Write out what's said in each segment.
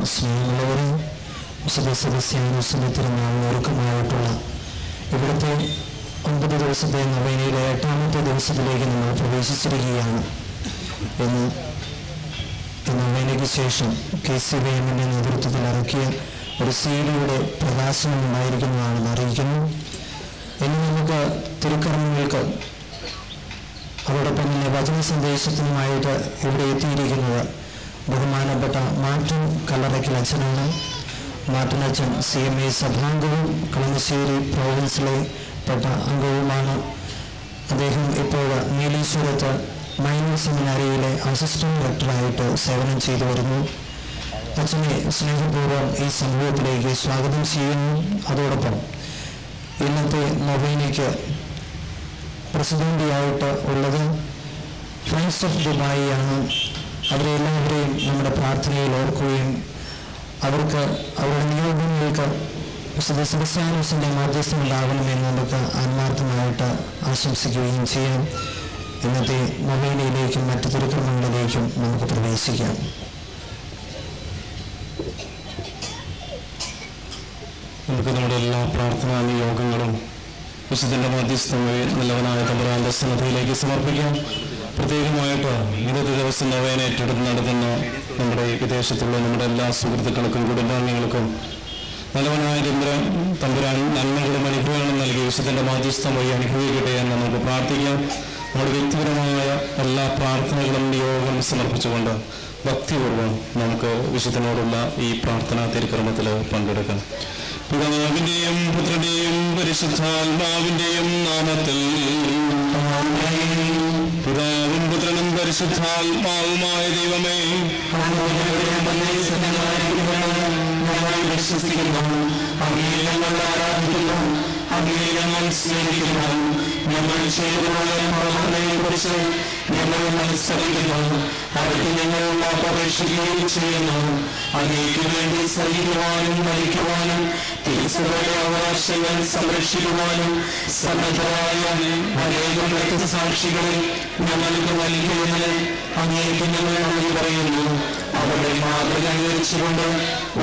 സ്നേഹമുള്ളവരെ, വിശുദ്ധ സെബസ്ത്യാനോസിന്റെ തിരുനാളിന് ഒരുക്കമായിട്ടുള്ള ഇവിടുത്തെ 9 ദിവസത്തെ നൊവേനയിലെ 8ാമത്തെ ദിവസത്തിലേക്ക് നമ്മൾ പ്രവേശിച്ചിരിക്കുകയാണ്. ഇന്ന് നൊവേനയ്ക്ക് ശേഷം KCBMന്റെ നേതൃത്വത്തിൽ ഇറക്കിയ ഒരു സീഡിയുടെ പ്രകാശനം ഉണ്ടായിരിക്കുന്നതാണെന്ന് അറിയിക്കുന്നു. ഇനി നമുക്ക് തിരുക്കർമ്മങ്ങൾക്ക് അതോടൊപ്പം തന്നെ വചന സന്ദേശത്തിനുമായിട്ട് ഇവിടെ എത്തിയിരിക്കുന്നത് ബഹുമാനപ്പെട്ട മാർട്ടിൻ കല്ലറയ്ക്കൽ അച്ഛനാണ്. മാർട്ടിൻ അച്ഛൻ CMA സഭാംഗവും കളമശ്ശേരി പ്രോവിൻസിലെ പെട്ട അംഗവുമാണ്. അദ്ദേഹം ഇപ്പോൾ നീലീശ്വരത്ത് മൈനർ സെമിനാരിയിലെ അസിസ്റ്റന്റ് ഡയറക്ടറായിട്ട് സേവനം ചെയ്തു വരുന്നു. അച്ഛനെ സ്നേഹപൂർവ്വം ഈ സമൂഹത്തിലേക്ക് സ്വാഗതം ചെയ്യുന്നു. അതോടൊപ്പം ഇന്നത്തെ നൊവേനയ്ക്ക് പ്രസിഡന്റായിട്ട് ഉള്ളത് ഫ്രണ്ട്സ് ഓഫ് ദുബായ് ആണ്. അവരെല്ലാവരെയും നമ്മുടെ പ്രാർത്ഥനയിൽ ഓർക്കുകയും അവർക്ക് അവരുടെ നിയോഗങ്ങൾക്ക് വിശുദ്ധ സെബസ്ത്യാനോസിന്റെ മധ്യസ്ഥം ഉണ്ടാകണമെന്ന് നമുക്ക് ആത്മാർത്ഥമായിട്ട് ആശംസിക്കുകയും ചെയ്യാം. ഇന്നത്തെ നൊവേനയിലേക്കും മറ്റു തിരുക്കർമ്മങ്ങളിലേക്കും നമുക്ക് പ്രവേശിക്കാം. നമുക്ക് നമ്മുടെ എല്ലാ പ്രാർത്ഥനാ നിയോഗങ്ങളും വിശുദ്ധന്റെ മധ്യസ്ഥം നല്ലവനായ തമ്പുരാന്റെ സന്നിധിയിലേക്ക് സമർപ്പിക്കാം. പ്രത്യേകമായിട്ട് ഇന്നത്തെ ദിവസം നൊവേന ഏറ്റെടുത്ത് നടത്തുന്ന നമ്മുടെ വിദേശത്തുള്ള നമ്മുടെ എല്ലാ സുഹൃത്തുക്കൾക്കും കുടുംബാംഗങ്ങൾക്കും നല്ലവനായ തമ്പുരാൻ നന്മകളും അനുഗ്രഹങ്ങളും നൽകി വിശുദ്ധന്റെ മധ്യസ്ഥം വഴി അനുഭവിക്കട്ടെ എന്ന് നമുക്ക് പ്രാർത്ഥിക്കാം. നമ്മുടെ വ്യക്തിപരമായ എല്ലാ പ്രാർത്ഥനകളും നിയോഗം സമർപ്പിച്ചുകൊണ്ട് ഭക്തിപൂർവ്വം നമുക്ക് വിശുദ്ധനോടുള്ള ഈ പ്രാർത്ഥനാ തിരുക്കർമ്മത്തിൽ പങ്കെടുക്കാം. പിതാവിന്റെയും പുത്രന്റെയും പരിശുദ്ധാത്മാവിന്റെയും നാമത്തിൽ പിതാവും പുത്രനും പരിശുദ്ധാത്മാവുമായ ദൈവമേ, വിശ്വസിക്കുന്നു, അങ്ങയെ ഞങ്ങൾ ആരാധിക്കുന്നു, അങ്ങയെ ഞങ്ങൾ സ്നേഹിക്കുന്നു. ഞങ്ങൾ ചെയ്തുപോയ പ്രവർത്തനയെക്കുറിച്ച് ഞങ്ങൾ മനസ്സറിയുന്നു, അവർക്ക് ഞങ്ങൾ അപേക്ഷിക്കുകയും ചെയ്യുന്നു. അങ്ങേക്ക് വേണ്ടി സഹിക്കുവാനും മരിക്കുവാനും തിരിച്ചുപോയ അവകാശങ്ങൾ സംരക്ഷിക്കുവാനും സന്നദ്ധരായ അനേകം രക്തസാക്ഷികളെ ഞങ്ങൾക്ക് നൽകിയതിന് അങ്ങേക്ക് ഞങ്ങൾ നന്ദി പറയുന്നു. അവരുടെ മാതൃക അനുകരിച്ചുകൊണ്ട്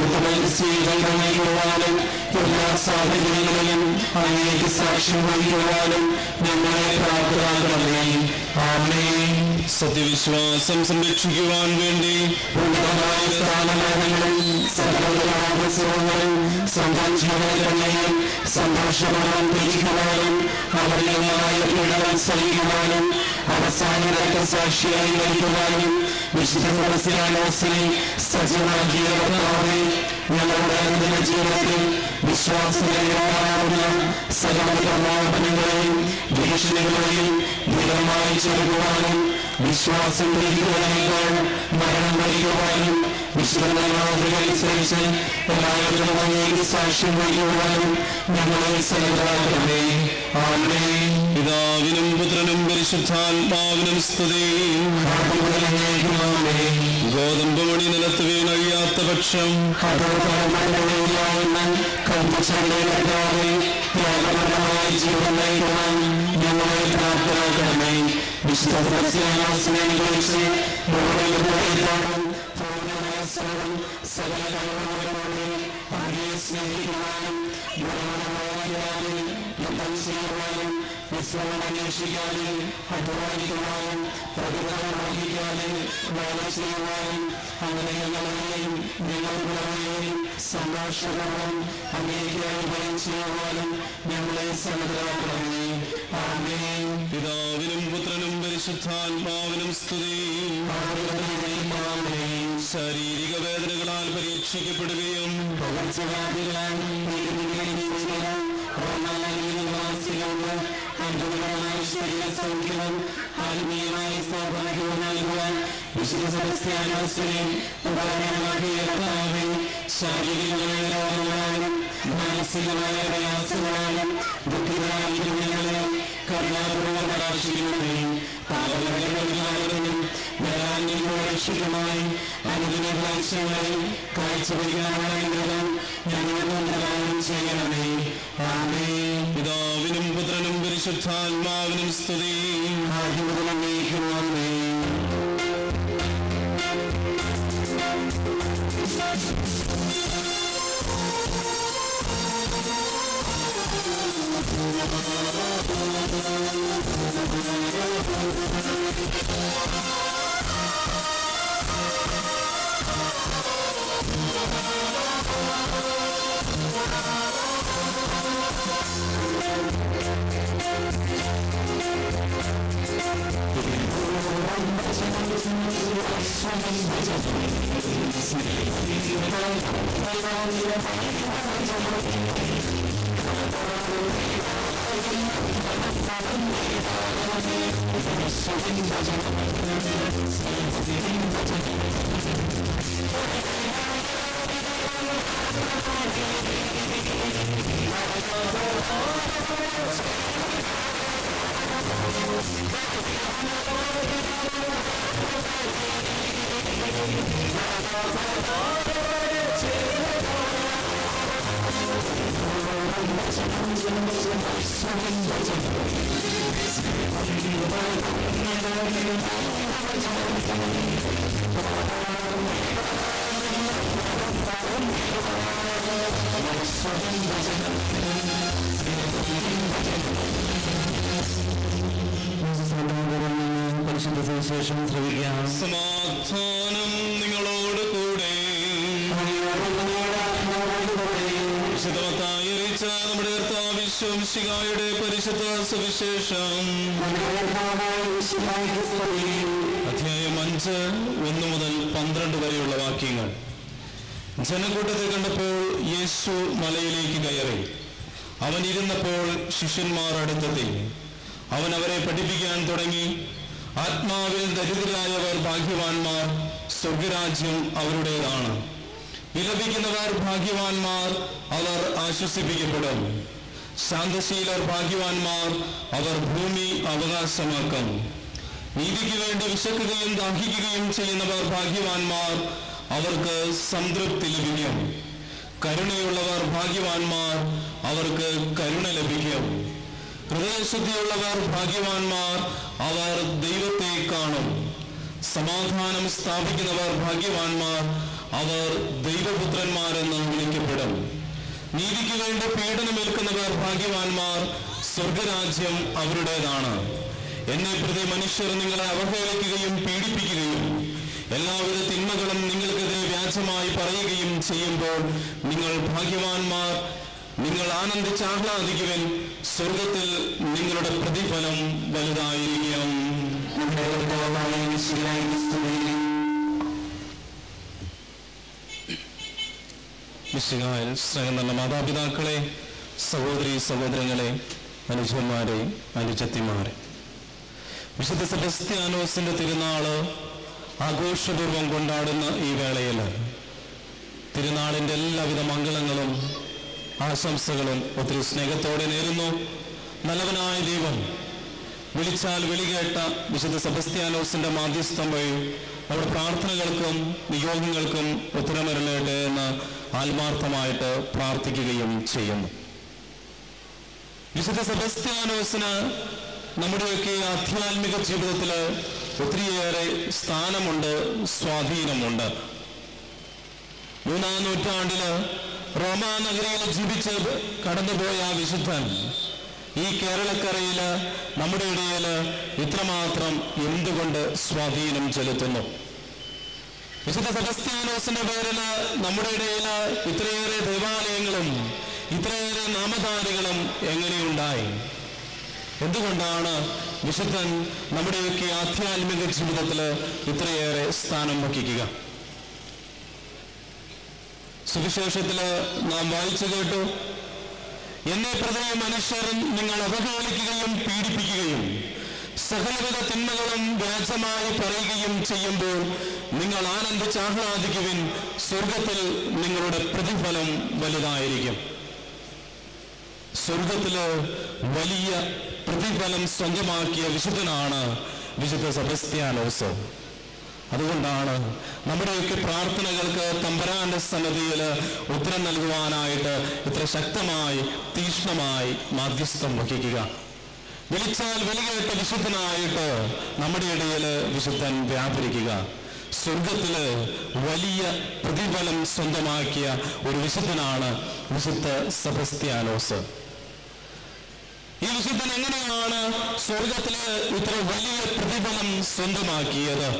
ഉത്തമ സ്വീകരണം നൽകുവാനും എല്ലാ സാഹചര്യങ്ങളിലും അങ്ങേക്ക് സാക്ഷ്യം വഹിക്കുവാനും ഞങ്ങളെ പ്രാപ്തരാക്കണമേ. ആമേൻ. സത്യവിശ്വാസം സംരക്ഷിക്കുവാൻ വേണ്ടി സന്തോഷവാൻ പിടിക്കുവാനും അവരുമായ പീഡനം സഹിക്കുവാനും അവസാന രക്തസാക്ഷിയായി വരിക്കുവാനും വിശുദ്ധ സെബസ്ത്യാനോസിനെ സജ്ജമാക്കിയ കർത്താവേ, ഞങ്ങളുടെ അനുദിന ജീവിതത്തിൽ വിശ്വാസത്തിലുള്ള സകല പ്രലോഭനങ്ങളെയും ഭീഷണികളെയും ദൃഢമായി ചെറുക്കുവാനും വിശ്വാസം ധരിക്കുവാനേക്കാൾ മരണം വരിക്കുവാനും വിശുദ്ധനുസരിച്ച് എല്ലാവരും അങ്ങേക്ക് സാക്ഷ്യം വഹിക്കുവാനും ഞങ്ങളെ സന്നദ്ധരാക്കണമേ. ആമേൻ. പിതാവിനും പുത്രനും പരിശുദ്ധാത്മാവിനും സ്തുതി. ഗോതമ്പ് മണി നിലത്ത് വീണഴിയാത്ത പക്ഷം ജീവൻ നയിക്കുവാൻ ഞങ്ങളെ പ്രാപ്തരാക്കണമേ. വിശുദ്ധ സെബസ്ത്യാനോസിനെ കുറിച്ച് സകല കഴിവുകളോടെ അങ്ങയെ സ്നേഹിക്കുവാനും യുദ്ധം ചെയ്യുവാനും വിശ്രമം അന്വേഷിക്കാനും അധ്വാനിക്കുവാനും പ്രതിഫലം വഹിക്കാനും വേല ചെയ്യുവാനും അങ്ങനെ ഞങ്ങളെയും ഞങ്ങളുടെയും സന്തോഷപൂർവ്വം അങ്ങേക്കായി ഭയം ചെയ്യുവാനും ഞങ്ങളെ സന്നദ്ധരാക്കണമേ. ആമേൻ. പിതാവിനും പുത്രനും പരിശുദ്ധാത്മാവിനും സ്തുതി. ശാരീരിക വേദനകളാൽ പരീക്ഷിക്കപ്പെടുകയും ആത്മീയമായ സൗഭാഗ്യവും നൽകുവാൻ വിശുദ്ധ സെബസ്ത്യാനോസിനെ ഉപകാരമാക്കിയ കർത്താവേ, ശാരീരികമായ രോഗങ്ങളാലും മാനസികമായ പ്രയാസങ്ങളാലും ദുഃഖിതരായിരിക്കും ഞങ്ങളെ കരുണാപൂർവ്വം കടാക്ഷിക്കണമേ. പാപകരങ്ങളും രക്ഷിക്കുമായി അനുദിന കാഴ്ചകളിൽ കാഴ്ചവെക്കാനും ഞങ്ങൾക്ക് പ്രദാനം ചെയ്യണമേ. ആമേൻ. പിതാവിനും പുത്രനും പരിശുദ്ധാത്മാവിനും സ്തുതി. സമാധാനം നിങ്ങളോട് കൂടെ. വിശുദ്ധമത്തായി അറിയിച്ച നമ്മുടെ കർത്താവ് യേശുമിശിഹായുടെ പരിശുദ്ധ സുവിശേഷം അധ്യായം 5 1 മുതൽ 12 വരെയുള്ള വാക്യങ്ങൾ. ജനക്കൂട്ടത്തെ കണ്ടപ്പോൾ യേശു മലയിലേക്ക് കയറി. അവൻ ഇരുന്നപ്പോൾ ശിഷ്യന്മാർ അടുത്തെത്തി. അവൻ അവരെ പഠിപ്പിക്കാൻ തുടങ്ങി. ആത്മാവിൽ ദരിദ്രരായവർ ഭാഗ്യവാന്മാർ, സ്വർഗരാജ്യം അവരുടേതാണ്. വിലപിക്കുന്നവർ ഭാഗ്യവാന്മാർ, അവർ ആശ്വസിപ്പിക്കപ്പെടും. ശാന്തശീലർ ഭാഗ്യവാന്മാർ, അവർ ഭൂമി അവകാശമാക്കും. നീതിക്ക് വേണ്ടി വിശക്കുകയും ദാഹിക്കുകയും ചെയ്യുന്നവർ ഭാഗ്യവാന്മാർ, അവർക്ക് സംതൃപ്തി ലഭിക്കും. കരുണയുള്ളവർ ഭാഗ്യവാന്മാർ, അവർക്ക് കരുണ ലഭിക്കും. ഹൃദയശുദ്ധിയുള്ളവർ ഭാഗ്യവാന്മാർ, അവർ ദൈവത്തെ കാണും. സമാധാനം സ്ഥാപിക്കുന്നവർ ഭാഗ്യവാന്മാർ, അവർ ദൈവപുത്രന്മാരെന്ന് വിളിക്കപ്പെടും. നീതിക്ക് വേണ്ടി പീഡനമേൽക്കുന്നവർ ഭാഗ്യവാന്മാർ, സ്വർഗരാജ്യം അവരുടേതാണ്. എന്നെ പ്രതി മനുഷ്യർ നിങ്ങളെ അവഹേളിക്കുകയും പീഡിപ്പിക്കുകയും എല്ലാവിധ തിന്മകളും നിങ്ങൾക്കെതിരെ വ്യാജമായി പറയുകയും ചെയ്യുമ്പോൾ നിങ്ങൾ ഭാഗ്യവാന്മാർ. നിങ്ങൾ ആനന്ദിച്ചാഹ്ലാദിക്കുവിൻ, സ്വർഗത്തിൽ നിങ്ങളുടെ പ്രതിഫലം വലുതായിരിക്കും. മിശിഹായിൽ സ്നേഹം നിറഞ്ഞ മാതാപിതാക്കളെ, സഹോദരീ സഹോദരങ്ങളെ, അനുജന്മാരെ, അനുജത്തിമാരെ, വിശുദ്ധ സെബസ്ത്യാനോസിന്റെ തിരുനാള് ആഘോഷപൂർവം കൊണ്ടാടുന്ന ഈ വേളയിൽ തിരുനാളിൻ്റെ എല്ലാവിധ മംഗളങ്ങളും ആശംസകളും ഒത്തിരി സ്നേഹത്തോടെ നേരുന്നു. നല്ലവനായ ദൈവം വിളിച്ചാൽ വിളികേട്ട വിശുദ്ധ സെബസ്ത്യാനോസിന്റെ മാധ്യസ്ഥം വഴി നമ്മുടെ പ്രാർത്ഥനകൾക്കും നിയോഗങ്ങൾക്കും ഉത്തരമരുളട്ടെ എന്ന് ആത്മാർത്ഥമായിട്ട് പ്രാർത്ഥിക്കുകയും ചെയ്യുന്നു. വിശുദ്ധ സെബസ്ത്യാനോസിന് നമ്മുടെയൊക്കെ ആധ്യാത്മിക ജീവിതത്തിൽ ഒത്തിരിയേറെ സ്ഥാനമുണ്ട്, സ്വാധീനമുണ്ട്. 3-ാം നൂറ്റാണ്ടില് റോമാ നഗരിയിൽ ജീവിച്ച് കടന്നുപോയ ആ വിശുദ്ധൻ ഈ കേരളക്കരയില് നമ്മുടെ ഇടയിൽ ഇത്രമാത്രം എന്തുകൊണ്ട് സ്വാധീനം ചെലുത്തുന്നു? വിശുദ്ധ സെബസ്ത്യാനോസിന്റെ പേരില് നമ്മുടെ ഇടയിൽ ഇത്രയേറെ ദേവാലയങ്ങളും ഇത്രയേറെ നാമധാരികളും എങ്ങനെയുണ്ടായി? എന്തുകൊണ്ടാണ് വിശുദ്ധൻ നമ്മുടെയൊക്കെ ആധ്യാത്മിക ജീവിതത്തിൽ ഇത്രയേറെ സ്ഥാനം വഹിക്കുക? സുവിശേഷത്തില് നാം വായിച്ചു കേട്ടു, എന്നെ പ്രതി മനുഷ്യർ നിങ്ങൾ അവഹേളിക്കുകയും പീഡിപ്പിക്കുകയും സകലവിധ തിന്മകളും വ്യാജമായി പറയുകയും ചെയ്യുമ്പോൾ നിങ്ങൾ ആനന്ദിച്ചാഹ്ലാദിക്കുവിൻ, സ്വർഗത്തിൽ നിങ്ങളുടെ പ്രതിഫലം വലുതായിരിക്കും. സ്വർഗത്തില് വലിയ പ്രതിഫലം സ്വന്തമാക്കിയ വിശുദ്ധനാണ് വിശുദ്ധ സെബസ്ത്യാനോസ്. അതുകൊണ്ടാണ് നമ്മുടെയൊക്കെ പ്രാർത്ഥനകൾക്ക് തമ്പുരാന്റെ സന്നിധിയിൽ ഉത്തരം നൽകുവാനായിട്ട് ഇത്ര ശക്തമായി തീക്ഷ്ണമായി മാധ്യസ്ഥം വഹിക്കുക. വിളിച്ചാൽ വിളികേട്ട വിശുദ്ധനായിട്ട് നമ്മുടെ ഇടയിൽ വിശുദ്ധൻ വ്യാപരിക്കുക. സ്വർഗത്തില് വലിയ പ്രതിഫലം സ്വന്തമാക്കിയ ഒരു വിശുദ്ധനാണ് വിശുദ്ധ സെബസ്ത്യാനോസ്. ഈ വിശുദ്ധൻ എങ്ങനെയാണ് സ്വർഗത്തില് ഇത്ര വലിയ പ്രതിഫലം സ്വന്തമാക്കിയത്?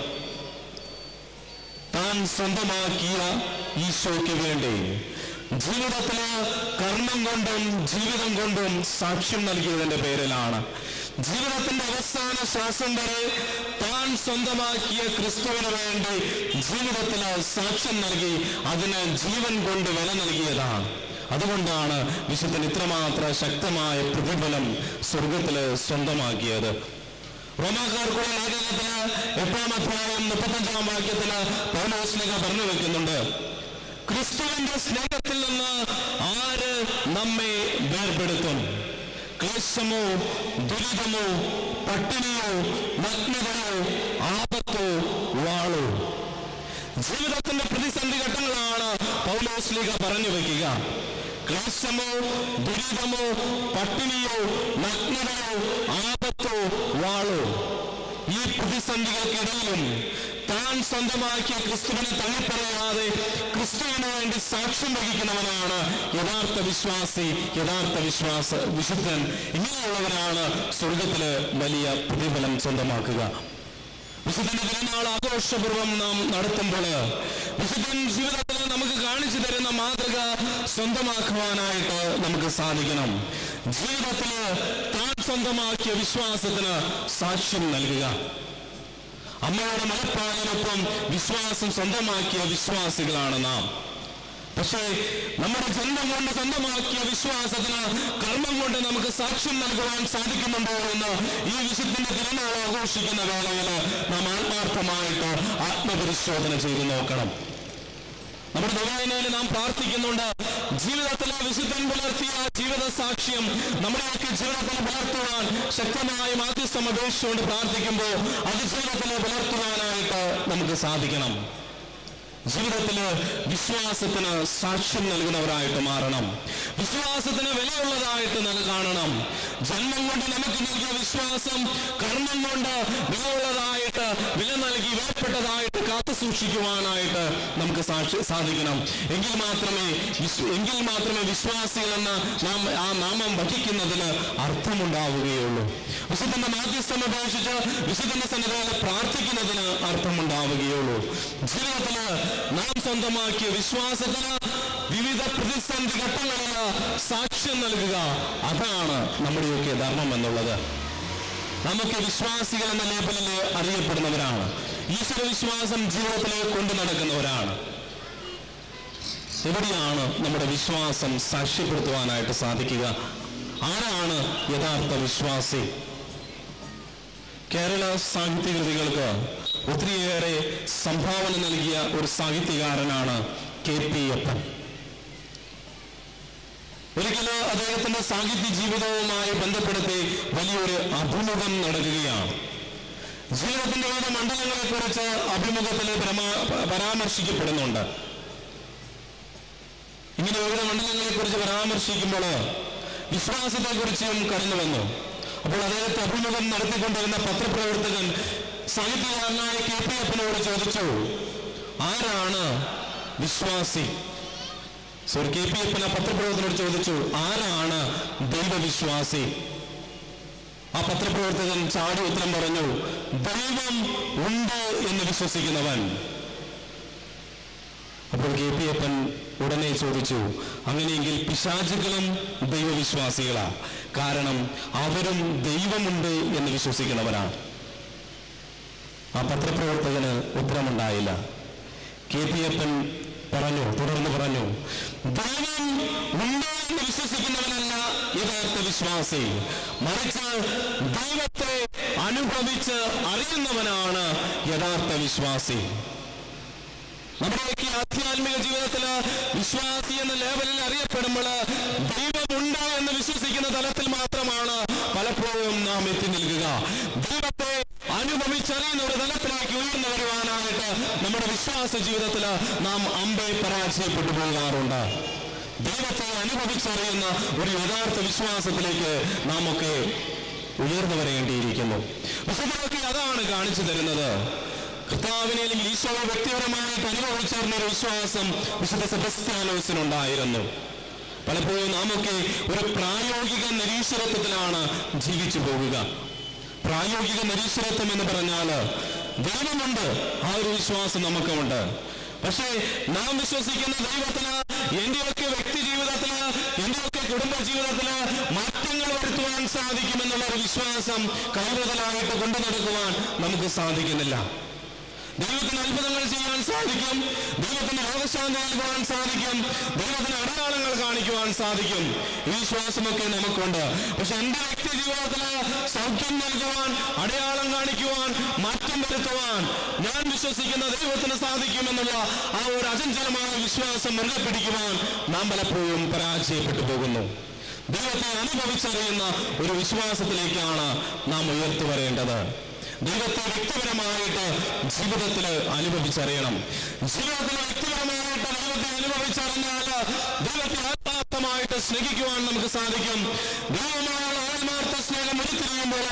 താൻ സ്വന്തമാക്കിയ ഈശോയ്ക്ക് വേണ്ടി ജീവിതത്തില് കർമ്മം കൊണ്ടും ജീവിതം കൊണ്ടും സാക്ഷ്യം നൽകിയതിന്റെ പേരിലാണ്. ജീവിതത്തിന്റെ അവസാന ശ്വാസം വരെ താൻ സ്വന്തമാക്കിയ ക്രിസ്തുവിന് വേണ്ടി ജീവിതത്തില് സാക്ഷ്യം നൽകി അതിന് ജീവൻ കൊണ്ട് വില നൽകിയതാണ്. അതുകൊണ്ടാണ് വിശുദ്ധൻ ഇത്രമാത്രം ശക്തമായ പ്രതിഫലം സ്വർഗത്തില് സ്വന്തമാക്കിയത്. റോമാക്കാർക്കുള്ള ലേഖനത്തില് 8-ാം അധ്യായം 35-ാം വാക്യത്തില് പൗലോസ് പറഞ്ഞു വെക്കുന്നുണ്ട്, ക്രിസ്തുവിന്റെ സ്നേഹത്തിൽ നിന്ന് ആര് നമ്മെ വേർപെടുത്തും? ക്ലേശമോ, ദുരിതമോ, പട്ടിണിയോ, നഗ്നതയോ, ആപത്തോ, വാളോ? ജീവിതത്തിന്റെ പ്രതിസന്ധി ഘട്ടങ്ങളാണ് പൗലോസ് ലീഗ പറഞ്ഞു വെക്കുക. ക്ലേശമോ, ദുരിതമോ, പട്ടിണിയോ, നഗ്നതയോ, ആപത്തോ, വാളോ? ഈ പ്രതിസന്ധികൾക്കിടയിലും താൻ സ്വന്തമാക്കിയ ക്രിസ്തുവിനെ തള്ളിപ്പറയാതെ ക്രിസ്തുവിന് വേണ്ടി സാക്ഷ്യം വഹിക്കുന്നവനാണ് യഥാർത്ഥ വിശ്വാസി, യഥാർത്ഥ വിശുദ്ധൻ. ഇങ്ങനെയുള്ളവരാണ് സ്വർഗത്തില് വലിയ പ്രതിഫലം സ്വന്തമാക്കുക. വിശുദ്ധന്റെ തിരുനാൾ ആഘോഷപൂർവം നാം നടത്തുമ്പോൾ വിശുദ്ധൻ ജീവിതത്തിൽ നമുക്ക് കാണിച്ചു തരുന്ന മാതൃക സ്വന്തമാക്കുവാനായിട്ട് നമുക്ക് സാധിക്കണം. ജീവിതത്തില് താൻ സ്വന്തമാക്കിയ വിശ്വാസത്തിന് സാക്ഷ്യം നൽകുക. അമ്മയുടെ മലപ്പാലിനൊപ്പം വിശ്വാസം സ്വന്തമാക്കിയ വിശ്വാസികളാണ് നാം. പക്ഷേ നമ്മുടെ ജന്മം കൊണ്ട് സ്വന്തമാക്കിയ വിശ്വാസത്തിന് കർമ്മം കൊണ്ട് നമുക്ക് സാക്ഷ്യം നൽകുവാൻ സാധിക്കുന്നുണ്ടോ എന്ന് ഈ വിശുദ്ധന്റെ തിരുനാൾ ആഘോഷിക്കുന്ന വേളയിൽ നാം ആത്മാർത്ഥമായിട്ട് ആത്മപരിശോധന ചെയ്തു നോക്കണം. നമ്മുടെ നൊവേനയിൽ നാം പ്രാർത്ഥിക്കുന്നുണ്ട്, ജീവിതത്തിലെ വിശുദ്ധൻ പുലർത്തിയ ജീവിത സാക്ഷ്യം നമ്മുടെയൊക്കെ ജീവിതത്തിൽ പുലർത്തുവാൻ ശക്തമായ മാധ്യസ്ഥം അപേക്ഷിച്ചുകൊണ്ട് പ്രാർത്ഥിക്കുമ്പോൾ അത് ജീവിതത്തിൽ പുലർത്തുവാനായിട്ട് നമുക്ക് സാധിക്കണം. ജീവിതത്തില് വിശ്വാസത്തിന് സാക്ഷ്യം നൽകുന്നവരായിട്ട് മാറണം. വിശ്വാസത്തിന് വിലയുള്ളതായിട്ട് കാണണം. ജന്മം കൊണ്ട് നമുക്ക് നൽകിയ വിശ്വാസം കർമ്മം കൊണ്ട് വിലയുള്ളതായിട്ട്, വില നൽകി വിലപ്പെട്ടതായിട്ട് കാത്തു സൂക്ഷിക്കുവാനായിട്ട് നമുക്ക് സാധിക്കണം. എങ്കിൽ മാത്രമേ വിശ്വാസികളെന്ന ആ നാമം വഹിക്കുന്നതിന് അർത്ഥമുണ്ടാവുകയുള്ളൂ. വിശുദ്ധന്റെ മാധ്യസ്ഥം അപേക്ഷിച്ച് വിശുദ്ധന്റെ സന്നിധിയിൽ പ്രാർത്ഥിക്കുന്നതിന് അർത്ഥമുണ്ടാവുകയുള്ളൂ. ജീവിതത്തില് നാം സ്വന്തമാക്കിയ വിശ്വാസത്തിന് വിവിധ പ്രതിസന്ധി ഘട്ടങ്ങളിൽ സാക്ഷ്യം നൽകുക, അതാണ് നമ്മുടെയൊക്കെ ധർമ്മം എന്നുള്ളത്. നമുക്ക് വിശ്വാസികൾ എന്ന ലേബലിൽ അറിയപ്പെടുന്നവരാണ്. ഈശ്വര വിശ്വാസം ജീവിതത്തിൽ കൊണ്ടു നടക്കുന്നവരാണ്. എവിടെയാണ് നമ്മുടെ വിശ്വാസം സാക്ഷ്യപ്പെടുത്തുവാനായിട്ട് സാധിക്കുക? ആരാണ് യഥാർത്ഥ വിശ്വാസി? കേരള സാഹിത്യകൃതികൾക്ക് ഒത്തിരിയേറെ സംഭാവന നൽകിയ ഒരു സാഹിത്യകാരനാണ് KP അപ്പൻ. ഒരിക്കലും അദ്ദേഹത്തിന്റെ സാഹിത്യ ജീവിതവുമായി ബന്ധപ്പെടുത്തി വലിയൊരു അഭിമുഖം നടക്കുകയാണ്. ജീവിതത്തിന്റെ വിവിധ മണ്ഡലങ്ങളെ കുറിച്ച് അഭിമുഖത്തിൽ പരാമർശിക്കപ്പെടുന്നുണ്ട്. ഇങ്ങനെ വിവിധ മണ്ഡലങ്ങളെ കുറിച്ച് പരാമർശിക്കുമ്പോൾ വിശ്വാസത്തെ കുറിച്ചും കടന്നു വന്നു. അപ്പോൾ അദ്ദേഹത്തെ അഭിമുഖം നടത്തിക്കൊണ്ടിരുന്ന പത്രപ്രവർത്തകൻ സാഹിത്യകാരനായ KP അപ്പനോട് ചോദിച്ചു, ആരാണ് വിശ്വാസി? KP അപ്പൻ ആ പത്രപ്രവർത്തകനോട് ചോദിച്ചു, ആരാണ് ദൈവവിശ്വാസി? ആ പത്രപ്രവർത്തകൻ ചാടി ഉത്തരം പറഞ്ഞു, ദൈവം ഉണ്ട് എന്ന് വിശ്വസിക്കുന്നവൻ. അപ്പോൾ KP അപ്പൻ ഉടനെ ചോദിച്ചു, അങ്ങനെയെങ്കിൽ പിശാചുക്കളും ദൈവവിശ്വാസികളാ, കാരണം അവരും ദൈവമുണ്ട് എന്ന് വിശ്വസിക്കുന്നവരാണ്. ആ പത്രപ്രവർത്തകന് ഉത്തരമുണ്ടായില്ല. KP അപ്പൻ തുടർന്ന് പറഞ്ഞു, ദൈവം ഉണ്ട് എന്ന് വിശ്വസിക്കുന്നവനല്ല യഥാർത്ഥ വിശ്വാസി, മറിച്ച് ദൈവത്തെ അനുഭവിച്ച് അറിയുന്നവനാണ് യഥാർത്ഥ വിശ്വാസി. നമ്മുടെയൊക്കെ ആധ്യാത്മിക ജീവിതത്തിൽ വിശ്വാസി എന്ന ലേബലിൽ അറിയപ്പെടുമ്പോൾ ദൈവമുണ്ട് എന്ന് വിശ്വസിക്കുന്ന തലത്തിൽ മാത്രമാണ് പലപ്പോഴും നാം എത്തി നിൽക്കുക. ദൈവത്തെ അനുഭവിച്ചറിയുന്ന ഒരു തലത്തിലേക്ക് ഉയർന്നു വരുവാനായിട്ട് നമ്മുടെ വിശ്വാസ ജീവിതത്തിൽ നാം പരാജയപ്പെട്ടു പോകാറുണ്ട്. ദൈവത്തെ അനുഭവിച്ചറിയുന്ന ഒരു യഥാർത്ഥ വിശ്വാസത്തിലേക്ക് നാം ഒക്കെ ഉയർന്നു വരേണ്ടിയിരിക്കുന്നു. വിശുദ്ധരൊക്കെ അതാണ് കാണിച്ചു തരുന്നത്. കർത്താവിനെ അല്ലെങ്കിൽ ഈശോയെ വ്യക്തിപരമായിട്ട് അനുഭവിച്ചറിഞ്ഞ ഒരു വിശ്വാസം വിശുദ്ധ സെബസ്ത്യാനോസിനുണ്ടായിരുന്നു. പലപ്പോഴും നാമൊക്കെ ഒരു പ്രായോഗിക നിരീശ്വരത്വത്തിലാണ് ജീവിച്ചു പോകുക. പ്രായോഗിക നിരീശ്വരത്വം എന്ന് പറഞ്ഞാൽ ദൈവമുണ്ട്, ആ ഒരു വിശ്വാസം നമുക്കുണ്ട്. പക്ഷേ നാം വിശ്വസിക്കുന്ന ദൈവത്തിന് എന്റെയൊക്കെ വ്യക്തി ജീവിതത്തില്, എന്റെയൊക്കെ കുടുംബ ജീവിതത്തില് മാറ്റങ്ങൾ വരുത്തുവാൻ സാധിക്കുമെന്നുള്ള ഒരു വിശ്വാസം കൈമുതലായിട്ട് കൊണ്ടു നടക്കുവാൻ നമുക്ക് സാധിക്കുന്നില്ല. ദൈവത്തിന് അത്ഭുതങ്ങൾ ചെയ്യാൻ സാധിക്കും, ദൈവത്തിന് രോഗശാന്തി നൽകുവാൻ സാധിക്കും, ദൈവത്തിന് അടയാളങ്ങൾ കാണിക്കുവാൻ സാധിക്കും. ഈ വിശ്വാസമൊക്കെ നമുക്കുണ്ട്. പക്ഷെ എന്റെ വ്യക്തി ജീവിതത്തിന് സൗഖ്യം നൽകുവാൻ, അടയാളം കാണിക്കുവാൻ, മാറ്റം വരുത്തുവാൻ ഞാൻ വിശ്വസിക്കുന്ന ദൈവത്തിന് സാധിക്കുമെന്നുള്ള ആ ഒരു അചഞ്ചലമായ വിശ്വാസം മുറുകെ പിടിക്കുവാൻ നാം പലപ്പോഴും പരാജയപ്പെട്ടു പോകുന്നു. ദൈവത്തെ അനുഭവിച്ചറിയുന്ന ഒരു വിശ്വാസത്തിലേക്കാണ് നാം ഉയർത്തു വരേണ്ടത്. ദൈവത്തെ വ്യക്തിപരമായിട്ട് ജീവിതത്തിൽ അനുഭവിച്ചറിയണം. ജീവിതത്തിൽ വ്യക്തിപരമായിട്ട് ദൈവത്തെ അനുഭവിച്ചറിഞ്ഞാൽ ദൈവത്തെ ആത്മാർത്ഥമായിട്ട് സ്നേഹിക്കുവാൻ നമുക്ക് സാധിക്കും. ദൈവമായുള്ള ആത്മാർത്ഥ സ്നേഹം ഉരുത്തിരിയുമ്പോൾ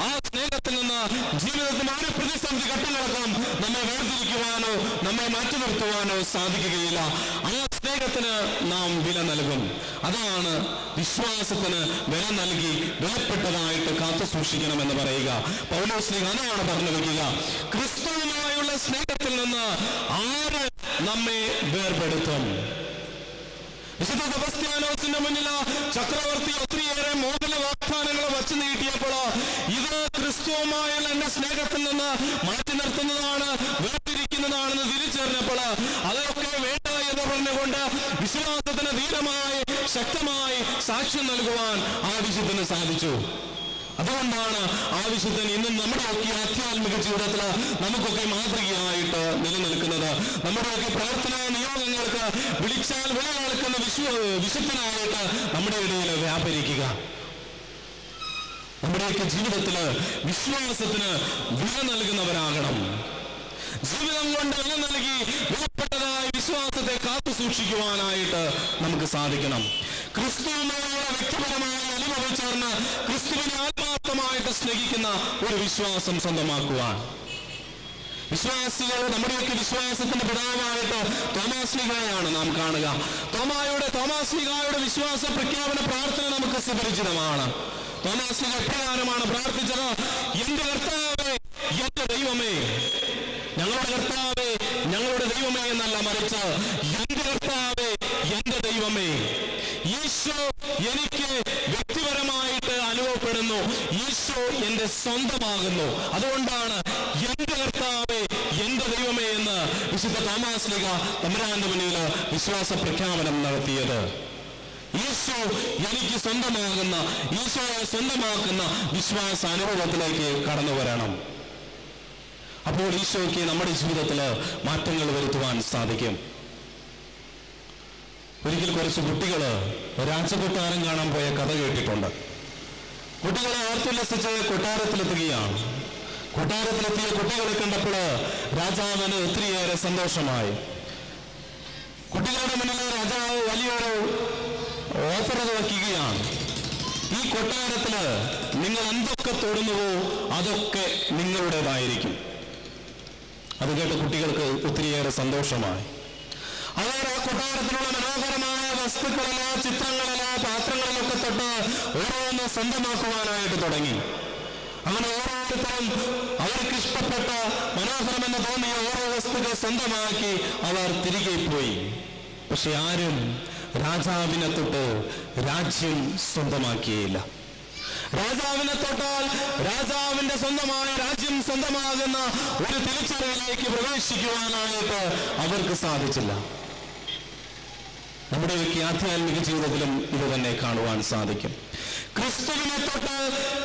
ആ സ്നേഹത്തിൽ നിന്ന് ജീവിതത്തിൽ ഒരു പ്രതിസന്ധി ഘട്ടങ്ങൾക്കും നമ്മെ വേർതിരിക്കുവാനോ നമ്മെ മാറ്റി നിർത്തുവാനോ സാധിക്കുകയില്ല. ആ സ്നേഹത്തിന് നാം വില നൽകും. അതാണ് വിശ്വാസത്തിന് വില നൽകി വിലപ്പെട്ടതായിട്ട് കാത്തു സൂക്ഷിക്കണമെന്ന് പറയുക. പൗലോസ്ലീഹ അതാണ് പറഞ്ഞു വയ്ക്കുക, ക്രിസ്തുവിനായുള്ള സ്നേഹത്തിൽ നിന്ന് ആര് നമ്മെ വേർപെടുത്തും? വിശുദ്ധ സെബസ്ത്യാനോസിന്റെ മുന്നിൽ ചക്രവർത്തി ഒത്തിരിയേറെ മോഹന വാഗ്ദാനങ്ങൾ വച്ചു നീട്ടിയപ്പോൾ ഇത് ക്രിസ്തുവുമായുള്ള എന്റെ സ്നേഹത്തിൽ നിന്ന് മാറ്റി നിർത്തുന്നതാണ്, വേർതിരിക്കുന്നതാണെന്ന് തിരിച്ചറിഞ്ഞപ്പോൾ അതൊക്കെ വേണ്ട എന്ന് പറഞ്ഞുകൊണ്ട് വിശ്വാസത്തിന് ധീരമായി ശക്തമായി സാക്ഷ്യം നൽകുവാൻ ആ വിശുദ്ധന് സാധിച്ചു. അതുകൊണ്ടാണ് ആ വിശുദ്ധൻ ഇന്നും നമ്മുടെയൊക്കെ ആധ്യാത്മിക ജീവിതത്തിൽ നമുക്കൊക്കെ മാതൃകയായിട്ട് നിലനിൽക്കുന്നത്. നമ്മുടെയൊക്കെ പ്രാർത്ഥനാ നിയോഗങ്ങൾക്ക് വിളിച്ചാൽ വിളയാൾക്കുന്ന വിശുദ്ധനായിട്ട് നമ്മുടെ ഇടയിൽ വ്യാപരിക്കുക. നമ്മുടെയൊക്കെ ജീവിതത്തില് വിശ്വാസത്തിന് വില നൽകുന്നവരാകണം. ജീവിതം കൊണ്ട് വില നൽകി വിലപ്പെട്ടതായ വിശ്വാസത്തെ കാത്തു സൂക്ഷിക്കുവാനായിട്ട് നമുക്ക് സാധിക്കണം. ക്രിസ്തുവിനോട് വ്യക്തിപരമായി അനുഭവിച്ചേർന്ന് ക്രിസ്തുവിനെ ആത്മാർത്ഥമായിട്ട് സ്നേഹിക്കുന്ന ഒരു വിശ്വാസം സ്വന്തമാക്കുവാൻ. വിശ്വാസികൾ, നമ്മുടെയൊക്കെ വിശ്വാസത്തിന്റെ പിതാവായിട്ട് തോമാശ്ലീഹായാണ് നാം കാണുക. തോമാശ്ലീഹായുടെ വിശ്വാസ പ്രഖ്യാപന പ്രാർത്ഥന നമുക്ക് സുപരിചിതമാണ്. തോമാശ്ലീഹ എപ്രകാരമാണ് പ്രാർത്ഥിച്ചത്? എന്റെ കർത്താവേ, എന്റെ ദൈവമേ. ഞങ്ങളുടെ കർത്താവേ, ഞങ്ങളുടെ ദൈവമേ എന്നല്ല, മറിച്ച് എന്റെ കർത്താവേ, എന്റെ ദൈവമേ. ഈശോ എനിക്ക് വ്യക്തിപരമായിട്ട് അനുഭവപ്പെടുന്നു. ഈശോ എന്റെ സ്വന്തമാകുന്നു. അതുകൊണ്ടാണ് എന്റെ കർത്താവേ, എന്റെ ദൈവമേ എന്ന് വിശുദ്ധ തോമാശ്ലീഹ തമ്പുരാന്റെ മുന്നിൽ വിശ്വാസ പ്രഖ്യാപനം നടത്തിയത്. ഈശോ എനിക്ക് സ്വന്തമാകുന്ന, ഈശോയെ സ്വന്തമാക്കുന്ന വിശ്വാസ അനുഭവത്തിലേക്ക് കടന്നു വരണം. അപ്പോൾ ഈശോയ്ക്ക് നമ്മുടെ ജീവിതത്തിൽ മാറ്റങ്ങൾ വരുത്തുവാൻ സാധിക്കും. ഒരിക്കൽ കുറച്ച് കുട്ടികൾ രാജകൊട്ടാരം കാണാൻ പോയ കഥ കേട്ടിട്ടുണ്ട്. കുട്ടികളെ ആർത്തുല്ലസിച്ച് കൊട്ടാരത്തിലെത്തുകയാണ്. കൊട്ടാരത്തിലെത്തിയ കുട്ടികളെ കണ്ടപ്പോൾ രാജാവിന് ഒത്തിരിയേറെ സന്തോഷമായി. കുട്ടികളുടെ മുന്നിൽ രാജാവ് വലിയൊരു ഓഫർ വയ്ക്കുകയാണ്. ഈ കൊട്ടാരത്തില് നിങ്ങൾ എന്തൊക്കെ തൊടുന്നുവോ അതൊക്കെ നിങ്ങളുടേതായിരിക്കും. അത് കേട്ട് കുട്ടികൾക്ക് ഒത്തിരിയേറെ സന്തോഷമായി. അവർ ആ കൊട്ടാരത്തിലുള്ള മനോഹരമായ വസ്തുക്കളിലോ ചിത്രങ്ങളിലോ പാത്രങ്ങളിലൊക്കെ തൊട്ട് ഓരോന്ന് സ്വന്തമാക്കുവാനായിട്ട് തുടങ്ങി. അങ്ങനെ ഓരോരുത്തരും അവർക്ക് ഇഷ്ടപ്പെട്ട മനോഹരമെന്ന് തോന്നിയ ഓരോ വസ്തുക്കൾ സ്വന്തമാക്കി അവർ തിരികെ പോയി. പക്ഷെ ആരും രാജാവിനെ തൊട്ട് രാജ്യം സ്വന്തമാക്കിയില്ല. രാജാവിനെ തൊട്ടാൽ രാജാവിന്റെ സ്വന്തമായ രാജ്യം സ്വന്തമാകുന്ന ഒരു തിരിച്ചറിവിലേക്ക് പ്രവേശിക്കുവാനായിട്ട് അവർക്ക് സാധിച്ചില്ല. നമ്മുടെയൊക്കെ ആധ്യാത്മിക ജീവിതത്തിലും ഇത് തന്നെ കാണുവാൻ സാധിക്കും. ക്രിസ്തുവിനെ തൊട്ട്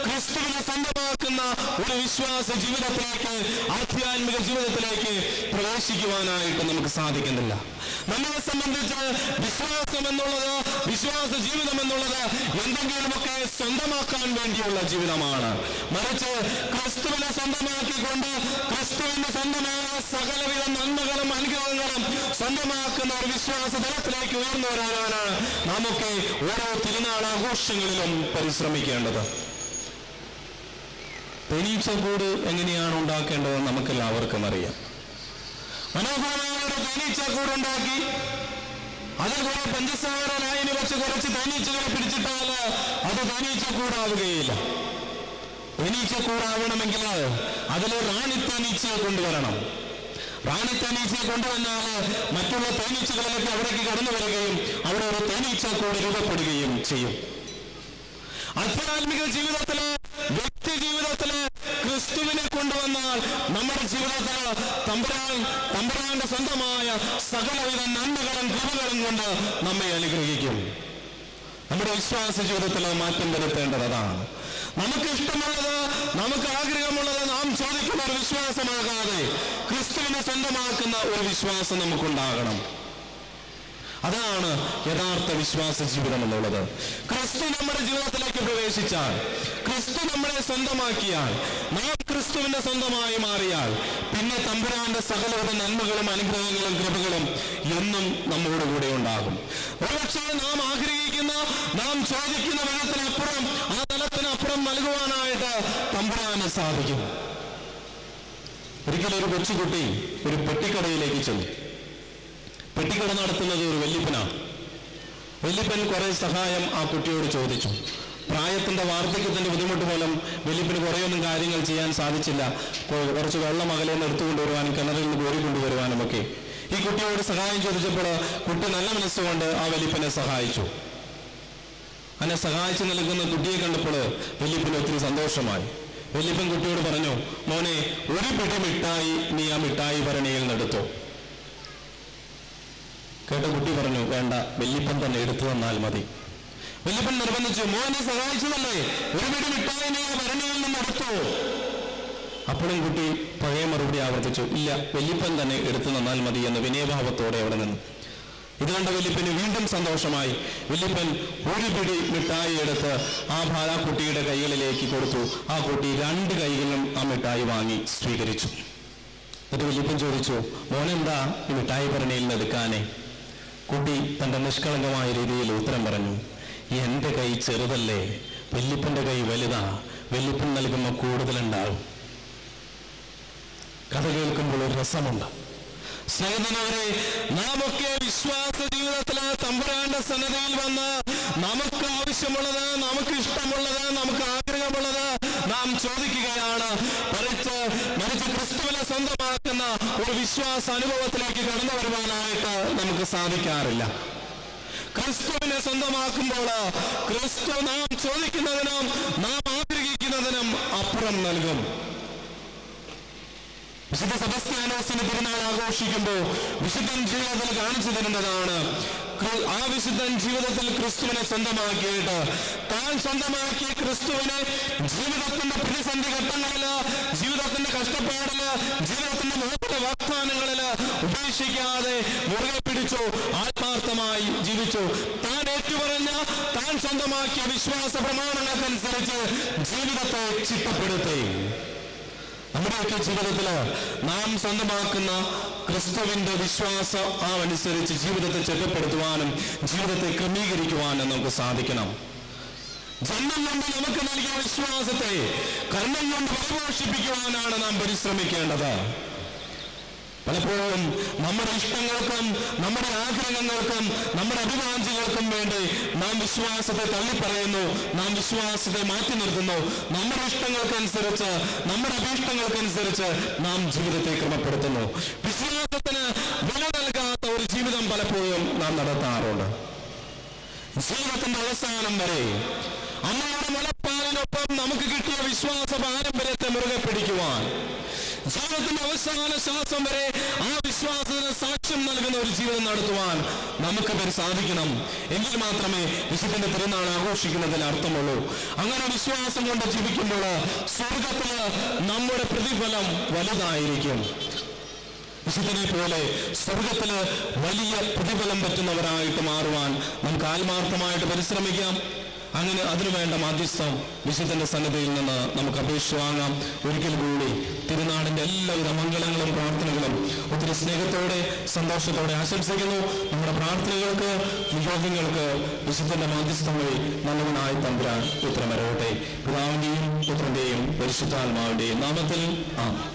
ക്രിസ്തുവിനെ സ്വന്തമാക്കുന്ന ഒരു വിശ്വാസ ജീവിതത്തിലേക്ക്, ആധ്യാത്മിക ജീവിതത്തിലേക്ക് പ്രവേശിക്കുവാനായിട്ട് നമുക്ക് സാധിക്കുന്നില്ല. നമ്മളെ സംബന്ധിച്ച് വിശ്വാസം എന്നുള്ളത്, വിശ്വാസ ജീവിതം എന്നുള്ളത് എന്തെങ്കിലുമൊക്കെ സ്വന്തമാക്കാൻ വേണ്ടിയുള്ള ജീവിതമാണ്. മറിച്ച് ക്രിസ്തുവിനെ സ്വന്തമാക്കിക്കൊണ്ട് ക്രിസ്തുവിന്റെ സ്വന്തമായ സകലവിധ നന്മകളും അനുഗ്രഹങ്ങളും സ്വന്തമാക്കുന്ന ഒരു വിശ്വാസ തലത്തിലേക്ക് ഉയർന്നു വരാനാണ് നമുക്ക് ഓരോ തിരുനാൾ ആഘോഷങ്ങളിലും പരിശ്രമിക്കേണ്ടത്. തേനീച്ചക്കൂട് എങ്ങനെയാണ് ഉണ്ടാക്കേണ്ടതെന്ന് നമുക്കെല്ലാവർക്കും അറിയാം. മനോഹരമായ ഒരു തേനീച്ചക്കൂട് ഉണ്ടാക്കി അതിൽ കുറെ പഞ്ചസാര ലായനി വെച്ച് കുറച്ച് തേനീച്ചകളെ പിടിച്ചിട്ടാൽ അത് തേനീച്ചക്കൂടാവുകയില്ല. തേനീച്ചക്കൂടാവണമെങ്കിൽ അതിൽ റാണി തേനീച്ചയെ കൊണ്ടുവരണം. റാണി തേനീച്ചയെ കൊണ്ടുവന്നാൽ മറ്റുള്ള തേനീച്ചകളിലൊക്കെ അവിടേക്ക് കടന്നു വരികയും അവിടെ ഒരു തേനീച്ചക്കൂട് രൂപപ്പെടുകയും ചെയ്യും. ആധ്യാത്മിക ജീവിതത്തില്, വ്യക്തി ജീവിതത്തില് ക്രിസ്തുവിനെ കൊണ്ടുവന്നാൽ നമ്മുടെ ജീവിതത്തില് തമ്പുരാന്റെ സ്വന്തമായ സകലവിധ നന്മകളും കൃപകളും കൊണ്ട് നമ്മെ അനുഗ്രഹിക്കും. നമ്മുടെ വിശ്വാസ ജീവിതത്തിൽ മാറ്റം വരുത്തേണ്ടത് അതാണ്. നമുക്ക് ഇഷ്ടമുള്ളത്, നമുക്ക് ആഗ്രഹമുള്ളത് നാം ചോദിക്കുന്ന ഒരു വിശ്വാസമാകാതെ ക്രിസ്തുവിനെ സ്വന്തമാക്കുന്ന ഒരു വിശ്വാസം നമുക്കുണ്ടാകണം. അതാണ് യഥാർത്ഥ വിശ്വാസ ജീവിതം എന്നുള്ളത്. ക്രിസ്തു നമ്മുടെ ജീവിതത്തിലേക്ക് പ്രവേശിച്ചാൽ, ക്രിസ്തു നമ്മളെ സ്വന്തമാക്കിയാൽ, നാം ക്രിസ്തുവിന്റെ സ്വന്തമായി മാറിയാൽ പിന്നെ തമ്പുരാന്റെ സകലവിധ നന്മകളും അനുഗ്രഹങ്ങളും കൃപകളും എന്നും നമ്മോടുകൂടെ ഉണ്ടാകും. ഒരുപക്ഷെ നാം ആഗ്രഹിക്കുന്ന, നാം ചോദിക്കുന്ന വിധത്തിനപ്പുറം, ആ തലത്തിനപ്പുറം നൽകുവാനായിട്ട് തമ്പുരാന് സാധിക്കും. ഒരിക്കലും ഒരു കൊച്ചുകുട്ടി ഒരു പെട്ടിക്കടയിലേക്ക് ചെന്നു. പെട്ടിക്കട നടത്തുന്നത് ഒരു വല്യപ്പനാണ്. വല്യപ്പൻ കുറെ സഹായം ആ കുട്ടിയോട് ചോദിച്ചു. പ്രായത്തിന്റെ വാർദ്ധക്യത്തിന്റെ ബുദ്ധിമുട്ട് മൂലം വല്യപ്പന് കുറേയൊന്നും കാര്യങ്ങൾ ചെയ്യാൻ സാധിച്ചില്ല. കുറച്ച് വെള്ളം അകലെ നിന്ന് എടുത്തുകൊണ്ടുവരുവാനും കിണറിൽ നിന്ന് കോരിക്കൊണ്ടുവരുവാനും ഒക്കെ ഈ കുട്ടിയോട് സഹായം ചോദിച്ചപ്പോൾ കുട്ടി നല്ല മനസ്സുകൊണ്ട് ആ വല്യപ്പനെ സഹായിച്ചു. അങ്ങനെ സഹായിച്ചു നൽകുന്ന കുട്ടിയെ കണ്ടപ്പോൾ വല്യപ്പന് ഒത്തിരി സന്തോഷമായി. വല്യപ്പൻ കുട്ടിയോട് പറഞ്ഞു, മോനെ, ഒരു പിടി മിഠായി നീ ആ മിഠായി ഭരണിയിൽ നിന്നെടുത്തോ. കേട്ട കുട്ടി പറഞ്ഞു, വേണ്ട, വല്യപ്പൻ തന്നെ എടുത്തു തന്നാൽ മതി. വല്യപ്പൻ നിർബന്ധിച്ചു, മോനെ സഹായിച്ചതല്ലേ, ഒരു പിടി മിഠായി നീ ആ ഭരണിയിൽ നിന്നെടുത്തോ. അപ്പോഴും കുട്ടി പഴയ മറുപടി ആവർത്തിച്ചു, ഇല്ല, വല്യപ്പൻ തന്നെ എടുത്തു തന്നാൽ മതി എന്ന് വിനയഭാവത്തോടെ അവിടെ നിന്നു. ഇത് കണ്ട വല്യപ്പന് വീണ്ടും സന്തോഷമായി. വല്യപ്പൻ ഒരു പിടി മിഠായി എടുത്ത് ആ കുട്ടിയുടെ കൈകളിലേക്ക് കൊടുത്തു. ആ കുട്ടി രണ്ട് കൈകളിലും ആ മിഠായി വാങ്ങി സ്വീകരിച്ചു. എന്നിട്ട് വല്യപ്പൻ ചോദിച്ചു, മോനെന്താ ഈ മിഠായി ഭരണിയിൽ നിന്ന് എടുക്കാനേ? കുട്ടി തന്റെ നിഷ്കളങ്കമായ രീതിയിൽ ഉത്തരം പറഞ്ഞു, എന്റെ കൈ ചെറുതല്ലേ, വല്യപ്പന്റെ കൈ വലുതാ, വല്യപ്പൻ നൽകുമ്പോൾ കൂടുതലുണ്ടാകും. കഥ കേൾക്കുമ്പോൾ ഒരു രസമുണ്ട്. സ്നേഹിതനവരെ, നാമൊക്കെ വിശ്വാസ ജീവിതത്തില് തമ്പുരാന്റെ സന്നദ്ധയിൽ വന്ന് നമുക്ക് ആവശ്യമുള്ളത്, നമുക്ക് ഇഷ്ടമുള്ളത്, നമുക്ക് ആഗ്രഹമുള്ളത് നാം ചോദിക്കുകയാണ്. മറിച്ച് ക്രിസ്തുവിനെ സ്വന്തമാക്കുന്ന ഒരു വിശ്വാസ അനുഭവത്തിലേക്ക് കടന്നു വരുവാനായിട്ട് നമുക്ക് സാധിക്കാറില്ല. ക്രിസ്തുവിനെ സ്വന്തമാക്കുമ്പോൾ ക്രിസ്തു നാം ചോദിക്കുന്നതിനും നാം ആഗ്രഹിക്കുന്നതിനും അപ്പുറം നൽകും. വിശുദ്ധ സെബസ്ത്യാനോസിന്റെ തിരുനാൾ ആഘോഷിക്കുമ്പോൾ വിശുദ്ധൻ ജീവിതത്തിൽ കാണിച്ചു തരുന്നതാണ്. ആ വിശുദ്ധൻ ജീവിതത്തിൽ ക്രിസ്തുവിനെ സ്വന്തമാക്കിയിട്ട് താൻ സ്വന്തമാക്കിയ ക്രിസ്തുവിനെ ജീവിതത്തിന്റെ പ്രതിസന്ധി ഘട്ടങ്ങളില്, ജീവിതത്തിന്റെ കഷ്ടപ്പാടില്, ജീവിതത്തിന്റെ മോഹന വാഗ്ദാനങ്ങളില് ഉപേക്ഷിക്കാതെ മുറുകെ പിടിച്ചു, ആത്മാർത്ഥമായി ജീവിച്ചു. താൻ ഏറ്റുപറഞ്ഞ, താൻ സ്വന്തമാക്കിയ വിശ്വാസ പ്രമാണങ്ങൾക്കനുസരിച്ച് ജീവിതത്തെ ചിട്ടപ്പെടുത്തി. നമ്മുടെയൊക്കെ ജീവിതത്തില് നാം സ്വന്തമാക്കുന്ന ക്രിസ്തുവിന്റെ വിശ്വാസം അനുസരിച്ച് ജീവിതത്തെ ചിട്ടപ്പെടുത്തുവാനും ജീവിതത്തെ ക്രമീകരിക്കുവാനും നമുക്ക് സാധിക്കണം. ജന്മം കൊണ്ട് നമുക്ക് നൽകിയ വിശ്വാസത്തെ കർമ്മം കൊണ്ട് പരിപോഷിപ്പിക്കുവാനാണ് നാം പരിശ്രമിക്കേണ്ടത്. പലപ്പോഴും നമ്മുടെ ഇഷ്ടങ്ങൾക്കും നമ്മുടെ ആഗ്രഹങ്ങൾക്കും നമ്മുടെ അഭിവാഞ്ചകൾക്കും വേണ്ടി നാം വിശ്വാസത്തെ തള്ളിപ്പറയുന്നു, നാം വിശ്വാസത്തെ മാറ്റി നിർത്തുന്നു. നമ്മുടെ ഇഷ്ടങ്ങൾക്കനുസരിച്ച്, നമ്മുടെ അഭീഷ്ടങ്ങൾക്കനുസരിച്ച് നാം ജീവിതത്തെ ക്രമപ്പെടുത്തുന്നു. വിശ്വാസത്തിന് വില നൽകാത്ത ഒരു ജീവിതം പലപ്പോഴും നാം നടത്താറുണ്ട്. ജീവിതത്തിന്റെ അവസാനം വരെ അമ്മയുടെ മുലപ്പാലിനൊപ്പം നമുക്ക് കിട്ടിയ വിശ്വാസ പാരമ്പര്യത്തെ മുറുകെ പിടിക്കുവാൻ, ജീവിതത്തിന്റെ അവസാന ശ്വാസം വരെ ആ വിശ്വാസത്തിന് സാക്ഷ്യം നൽകുന്ന ഒരു ജീവിതം നടത്തുവാൻ നമുക്ക് സാധിക്കണം. എങ്കിൽ മാത്രമേ വിശുദ്ധന്റെ തിരുനാൾ ആഘോഷിക്കുന്നതിന് അർത്ഥമുള്ളൂ. അങ്ങനെ വിശ്വാസം കൊണ്ട് ജീവിക്കുമ്പോൾ സ്വർഗത്തില് നമ്മുടെ പ്രതിഫലം വലുതായിരിക്കും. വിശുദ്ധനെ പോലെ സ്വർഗത്തില് വലിയ പ്രതിഫലം പറ്റുന്നവരായിട്ട് മാറുവാൻ നമുക്ക് ആത്മാർത്ഥമായിട്ട് പരിശ്രമിക്കാം. അങ്ങനെ അതിനുവേണ്ട മാധ്യസ്ഥം വിശുദ്ധന്റെ സന്നിധിയിൽ നിന്ന് നമുക്ക് അപേക്ഷ വാങ്ങാം. ഒരിക്കൽ കൂടി തിരുനാടിന്റെ എല്ലാവിധ മംഗളങ്ങളും പ്രാർത്ഥനകളും ഒത്തിരി സ്നേഹത്തോടെ സന്തോഷത്തോടെ ആശംസിക്കുന്നു. നമ്മുടെ പ്രാർത്ഥനകൾക്ക്, നിയോഗങ്ങൾക്ക് വിശുദ്ധന്റെ മാധ്യസ്ഥം വഴി നല്ലവനായി തമ്പുരാൻ ഉത്തരമരവട്ടെ. പിതാവിന്റെയും പുത്രന്റെയും പരിശുദ്ധാത്മാവിന്റെയും നാമത്തിൽ ആമേൻ.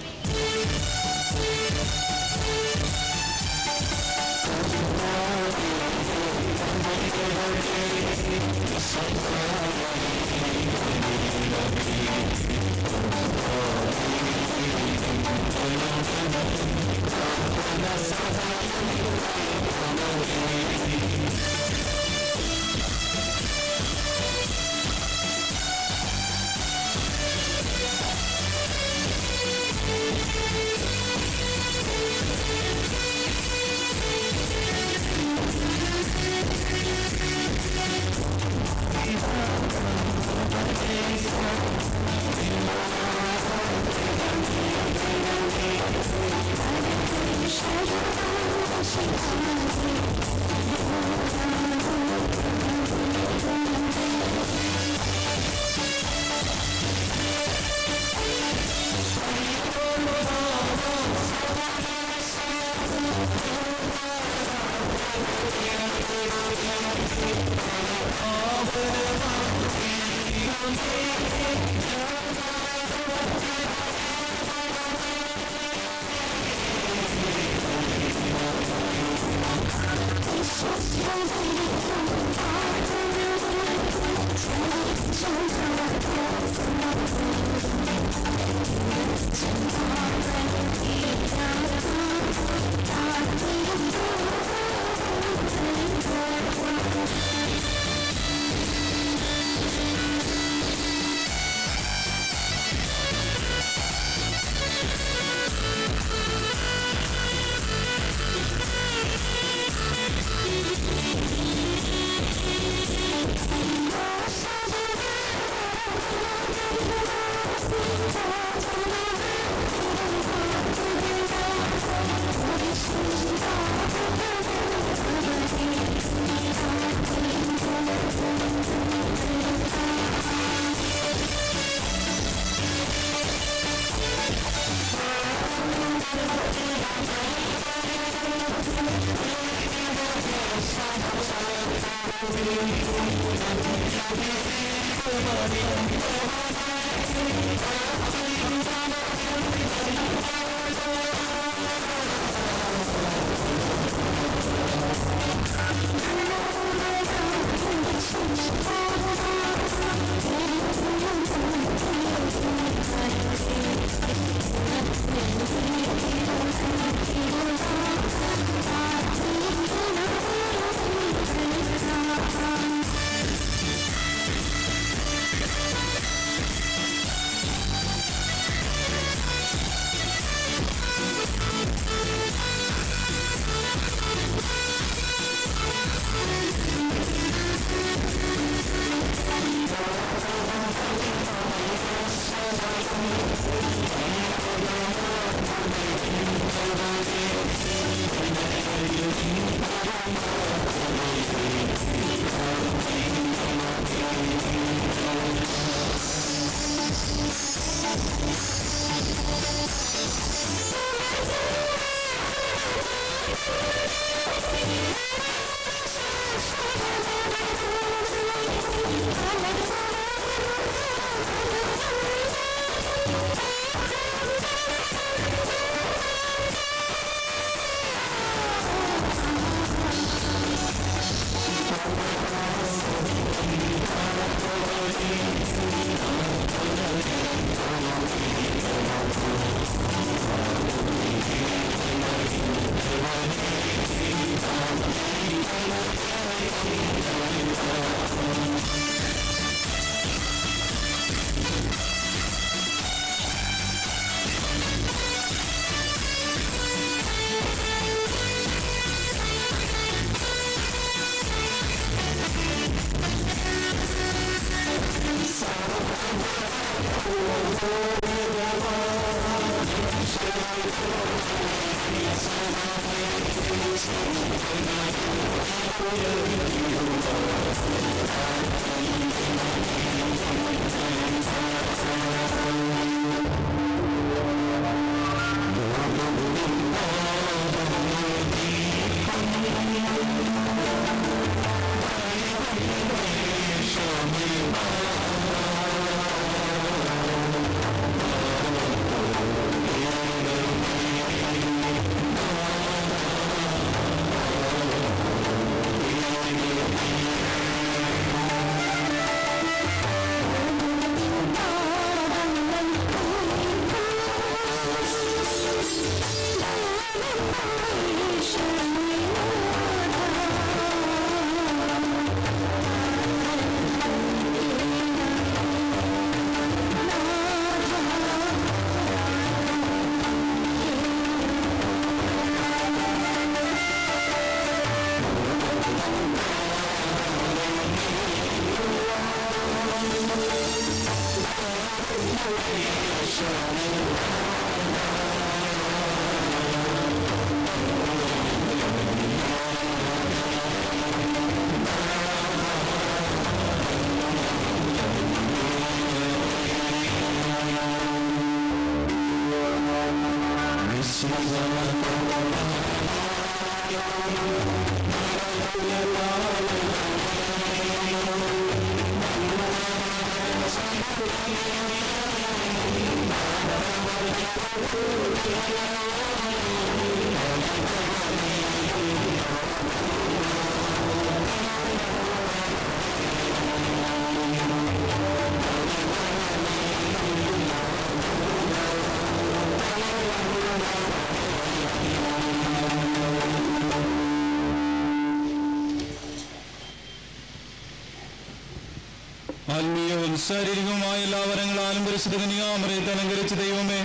ആത്മീയവും ശാരീരികവുമായ എല്ലാ വരങ്ങളാലും പരിശുദ്ധ കന്യകാമറിയത്തെ അലങ്കരിച്ച ദൈവമേ,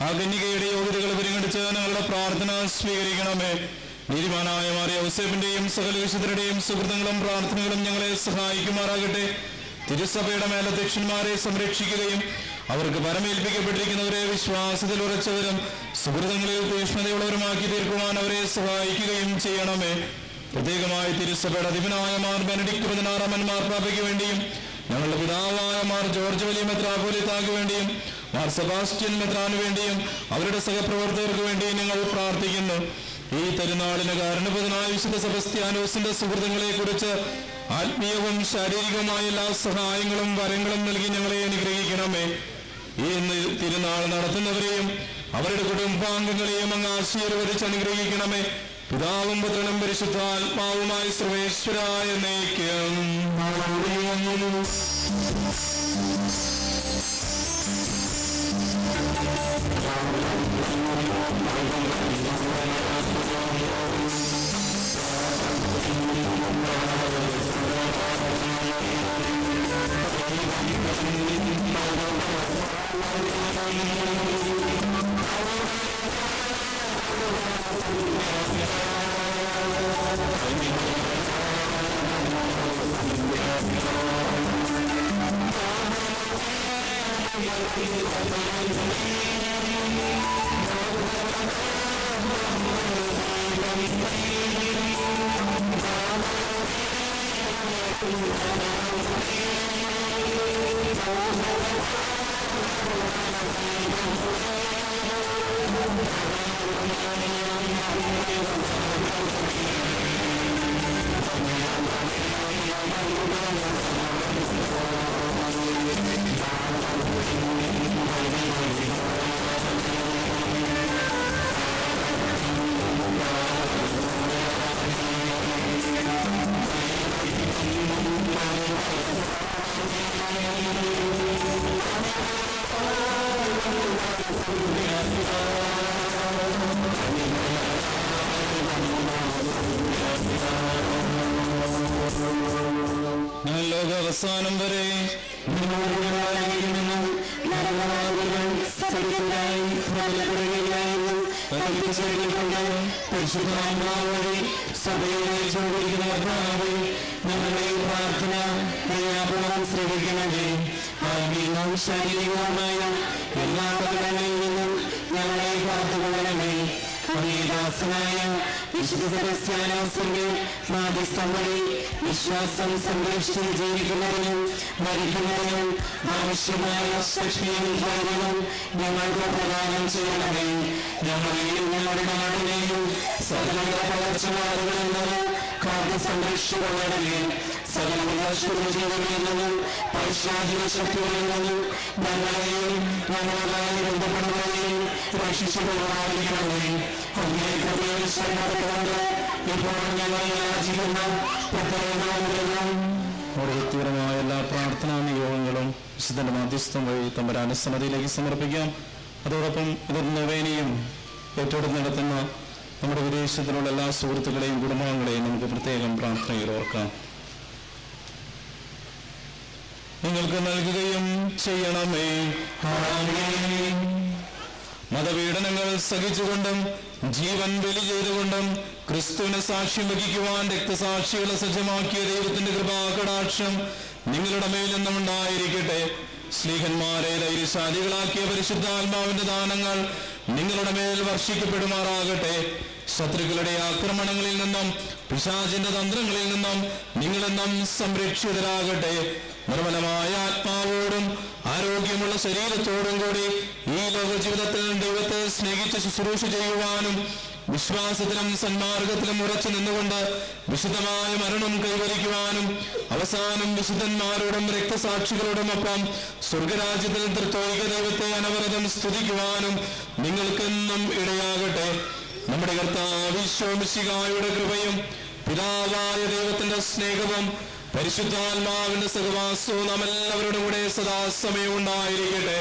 ആ കന്യകയുടെ യോഗ്യതകൾ പരിഗണിച്ച് ഞങ്ങളുടെ പ്രാർത്ഥന സ്വീകരിക്കണമേ. നീതിമാനായ മാറിയ ഔസേപ്പിന്റെയും സകല വിശുദ്ധരുടെയും സുഹൃത്തുക്കളും പ്രാർത്ഥനകളും ഞങ്ങളെ സഹായിക്കുമാറാകട്ടെ. തിരുസഭയുടെ മേലധ്യക്ഷന്മാരെ സംരക്ഷിക്കുകയും അവർക്ക് പരമേൽപ്പിക്കപ്പെട്ടിരിക്കുന്നവരെ വിശ്വാസത്തിൽ ഉറച്ചവരും സുഹൃത്തുക്കളിൽ തീക്ഷ്ണതയുള്ളവരുമാക്കി തീർക്കുവാൻ അവരെ സഹായിക്കുകയും ചെയ്യണമേ. പ്രത്യേകമായി തിരുസഭയുടെ അധിപനായ മാർ ബെനഡിക്ട് 16 മാർപ്പാപ്പയ്ക്ക് വേണ്ടിയും ഞങ്ങളുടെ പിതാവായ മാർ ജോർജ് വലിയ മെത്രാപ്പോലീത്താക്ക് വേണ്ടിയും മാർ സെബാസ്റ്റ്യൻ മെത്രാന് വേണ്ടിയും അവരുടെ സഹപ്രവർത്തകർക്ക് വേണ്ടിയും ഞങ്ങൾ പ്രാർത്ഥിക്കുന്നു. ഈ തിരുനാളിന് കാരണഭൂതനായ വിശുദ്ധ സെബസ്ത്യാനോസിന്റെ സുഹൃത്തുക്കളെ കുറിച്ച് ആത്മീയവും ശാരീരികവുമായ എല്ലാ സഹായങ്ങളും വരങ്ങളും നൽകി ഞങ്ങളെ അനുഗ്രഹിക്കണമേ. ഈ തിരുനാൾ നടത്തുന്നവരെയും അവരുടെ കുടുംബാംഗങ്ങളെയും അങ്ങ് ആശീർവദിച്ച് അനുഗ്രഹിക്കണമേ. പിതാവും പുത്രനും പരിശുദ്ധാത്മാവുമായി സർവേശ്വരായ എന്നേക്കും. ഞാൻ ലോകാവസാനം വരെ ഞങ്ങളുടെ പ്രാർത്ഥന ദയാപൂർവം ശ്രമിക്കണമേ. ആത്മീയവും ശാരീരികവുമായ എല്ലാ പകടങ്ങളിൽ നിന്നും ഞങ്ങളെ കാത്തുകൊള്ളണമേ. ദാസനായ വിശുദ്ധ സെബസ്ത്യാനോസിന്റെ മാധ്യസ്ഥം വഴി വിശ്വാസം സംരക്ഷിച്ച് ജീവിക്കുന്നതിനും മരിക്കുന്നതിനും ആവശ്യമായ ശക്തിയും ധൈര്യവും ഞങ്ങൾക്ക് പ്രദാനം ചെയ്യണമേ. ഞങ്ങളെയും ഞങ്ങളുടെ നാടിനെയും സകല പകർച്ചവ്യാധികളിൽ നിന്നും കാത്തു സംരക്ഷിച്ചുകൊള്ളണമേ. സകല ജീവികളിൽ നിന്നും പൈശാചിക ശക്തികളിൽ നിന്നും ഞങ്ങളെയും ഞങ്ങളുമായി ബന്ധപ്പെടുന്നവരെയും രക്ഷിച്ചുകൊള്ളാതിരിക്കണമേ. ഇപ്പോൾ ഞങ്ങൾ യാചിക്കുന്ന വ്യക്തിപരമായ എല്ലാ പ്രാർത്ഥനാ നിയോഗങ്ങളും വിശുദ്ധന്റെ മാധ്യസ്ഥം വഴി തമ്പുരാന്റെ സന്നദ്ധയിലേക്ക് സമർപ്പിക്കാം. അതോടൊപ്പം ഇതൊരു നൊവേനയും ഏറ്റെടുത്ത് നടത്തുന്ന നമ്മുടെ വിദേശത്തിലുള്ള എല്ലാ സുഹൃത്തുക്കളെയും കുടുംബാംഗങ്ങളെയും നമുക്ക് പ്രത്യേകം പ്രാർത്ഥനയിൽ ഓർക്കാം. നിങ്ങൾക്ക് നൽകുകയും ചെയ്യണമേ. മതപീഡനങ്ങൾ സഹിച്ചുകൊണ്ടും ജീവൻ ബലി ചെയ്തുകൊണ്ടും ക്രിസ്തുവിനെ സാക്ഷ്യം വഹിക്കുവാൻ രക്തസാക്ഷികളെ സജ്ജമാക്കിയ ദൈവത്തിന്റെ കൃപാകടാക്ഷം നിങ്ങളുടെ മേലെന്നും ഉണ്ടായിരിക്കട്ടെ. ശ്ലീഹന്മാരെ ധൈര്യശാലികളാക്കിയ പരിശുദ്ധാത്മാവിന്റെ ദാനങ്ങൾ നിങ്ങളുടെ മേൽ വർഷിക്കപ്പെടുമാറാകട്ടെ. ശത്രുക്കളുടെ ആക്രമണങ്ങളിൽ നിന്നും പിശാചിന്റെ തന്ത്രങ്ങളിൽ നിന്നും നിങ്ങളെന്നും സംരക്ഷിതരാകട്ടെ. നിർമ്മലമായ ആത്മാവോടും ആരോഗ്യമുള്ള ശരീരത്തോടും കൂടി ഈ ലോക ജീവിതത്തിൽ ദൈവത്തെ സ്നേഹിച്ച് ശുശ്രൂഷ ചെയ്യുവാനും വിശ്വാസത്തിലും സന്മാർഗത്തിലും ഉറച്ചു നിന്നുകൊണ്ട് വിശുദ്ധമായ മരണം കൈവരിക്കുവാനും അവസാനം വിശുദ്ധന്മാരോടും രക്തസാക്ഷികളോടും ഒപ്പം സ്വർഗരാജ്യത്തിൽ തൃത്വൈക ദൈവത്തെ അനവരതം സ്തുതിക്കുവാനും നിങ്ങൾക്കെന്നും ഇടയാകട്ടെ. നമ്മുടെ കർത്താവ് ഈശോ മിശിഹായുടെ കൃപയും പിതാവായ ദൈവത്തിന്റെ സ്നേഹവും പരിശുദ്ധാത്മാവിന്റെ സഹവാസവും നാം എല്ലാവരുടെ കൂടെ സദാസമയം ഉണ്ടായിരിക്കട്ടെ,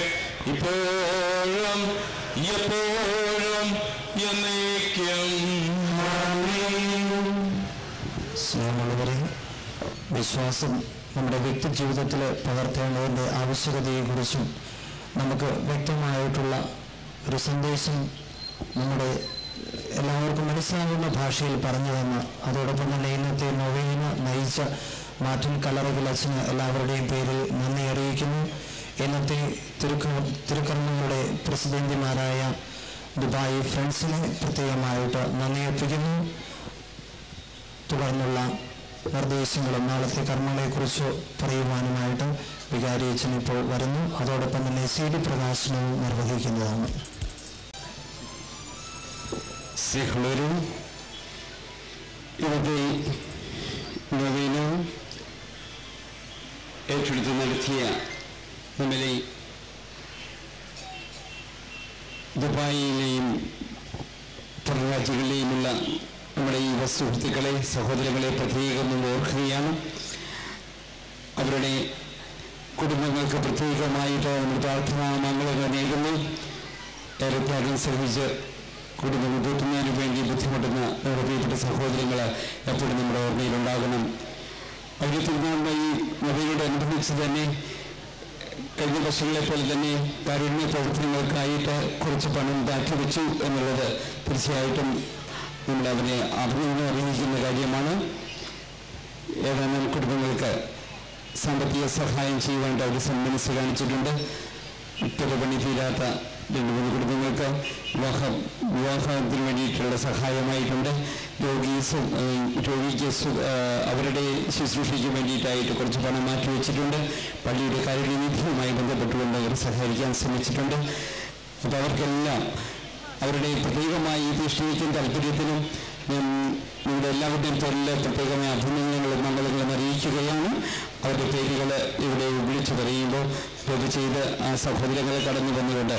ഇപ്പോഴും എപ്പോഴും എന്നേക്കും. സ്നേഹമുള്ളവരെ, വിശ്വാസം നമ്മുടെ വ്യക്തി ജീവിതത്തിൽ പകർത്തേണ്ടതിൻ്റെ ആവശ്യകതയെക്കുറിച്ചും നമുക്ക് വ്യക്തമായിട്ടുള്ള ഒരു സന്ദേശം നമ്മുടെ എല്ലാവർക്കും മനസ്സിലാകുന്ന ഭാഷയിൽ പറഞ്ഞു തന്ന, അതോടൊപ്പം തന്നെ ഇന്നത്തെ നൊവേന നയിച്ച മാർട്ടിൻ കല്ലറയ്ക്കൽ അച്ഛന് എല്ലാവരുടെയും പേരിൽ നന്ദി അറിയിക്കുന്നു. ഇന്നത്തെ തിരുക്കർമ്മങ്ങളുടെ പ്രസിഡന്റുമാരായ ദുബായ് ഫ്രണ്ട്സിനെ പ്രത്യേകമായിട്ട് നന്ദി അർപ്പിക്കുന്നു. തുടർന്നുള്ള നിർദ്ദേശങ്ങളും നാളത്തെ കർമ്മങ്ങളെക്കുറിച്ച് പറയുവാനുമായിട്ട് വികാരി അച്ഛൻ ഇപ്പോൾ വരുന്നു. അതോടൊപ്പം തന്നെ CD പ്രകാശനവും നിർവഹിക്കുന്നതാണ്. സ്നേഹമുള്ളവരും, ഇന്നത്തെ നൊവേന ഏറ്റെടുത്ത് നടത്തിയ നമ്മളെ ദുബായിലെയും പുറംരാജ്യങ്ങളിലെയുമുള്ള നമ്മുടെ ഈ സുഹൃത്തുക്കളെ, സഹോദരങ്ങളെ പ്രത്യേകം ഓർക്കുകയാണ്. അവരുടെ കുടുംബങ്ങൾക്ക് പ്രത്യേകമായിട്ട് നമ്മൾ പ്രാർത്ഥനാ മംഗളങ്ങൾ നേരുന്നു. ഏറെ ത്യാഗം ശ്രമിച്ച് കുടുംബം കൂട്ടുന്നതിന് വേണ്ടി ബുദ്ധിമുട്ടുന്ന നമ്മുടെ പ്രിയപ്പെട്ട സഹോദരങ്ങൾ എപ്പോഴും നമ്മുടെ ഓർമ്മയിലുണ്ടാകണം. അവരുടെ തിരുനാളിൻ്റെ ഈ നൊവേനയോട് അനുബന്ധിച്ച് തന്നെ കഴിഞ്ഞ വർഷങ്ങളെ പോലെ തന്നെ കാരുണ്യ പ്രവർത്തനങ്ങൾക്കായിട്ട് കുറച്ച് പണം മാറ്റിവെച്ചു എന്നുള്ളത് തീർച്ചയായിട്ടും നമ്മൾ അവരെ അഭിനന്ദനം അറിയിക്കുന്ന കാര്യമാണ്. ഏതാനും കുടുംബങ്ങൾക്ക് സാമ്പത്തിക സഹായം ചെയ്യുവാൻ അവർ സന്മനസ് കാണിച്ചിട്ടുണ്ട്. പണി തീരാത്ത 2-3 കുടുംബങ്ങൾക്ക് വിവാഹത്തിന് വേണ്ടിയിട്ടുള്ള സഹായമായിട്ടുണ്ട്. രോഗിക്ക് അവരുടെ ശുശ്രൂഷയ്ക്ക് വേണ്ടിയിട്ടായിട്ട് കുറച്ച് പണം മാറ്റിവെച്ചിട്ടുണ്ട്. പള്ളിയുടെ കാരുണ്യനിധിയുമായി ബന്ധപ്പെട്ടുകൊണ്ട് അവർ സഹായിക്കാൻ ശ്രമിച്ചിട്ടുണ്ട്. അപ്പോൾ അവർക്കെല്ലാം അവരുടെ പ്രത്യേകമായി ഈ തീഷ്ണതയ്ക്കും താല്പര്യത്തിനും നിങ്ങളുടെ എല്ലാവരുടെയും പേരിൽ പ്രത്യേകമായ അഭിനന്ദനങ്ങളും മംഗളങ്ങളും അറിയിക്കുകയാണ്. അവരുടെ പേരുകൾ ഇവിടെ വിളിച്ചു പറയുമ്പോൾ ദയവ് ചെയ്ത് ആ സഹോദരങ്ങളെ കടന്നു വന്നുകൊണ്ട്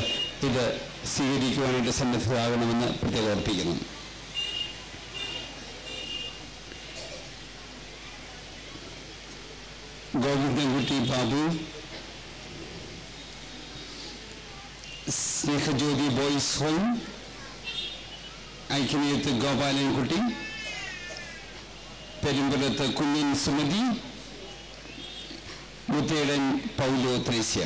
ഇത് സ്വീകരിക്കുവാനായിട്ട് സന്നദ്ധരാകണമെന്ന് പ്രത്യേകം ഓർപ്പിക്കുന്നു. ഗോവിന്ദൻകുട്ടി ബാബു, സ്നേഹജ്യോതി ബോയ്സ് ഹോം, ഐക്യമേത്ത് ഗോപാലൻകുട്ടി, പെരുമ്പലത്ത് കുഞ്ഞൻ സുമതി, മുത്തേടൻ പൗലോ ത്രേസ്യ.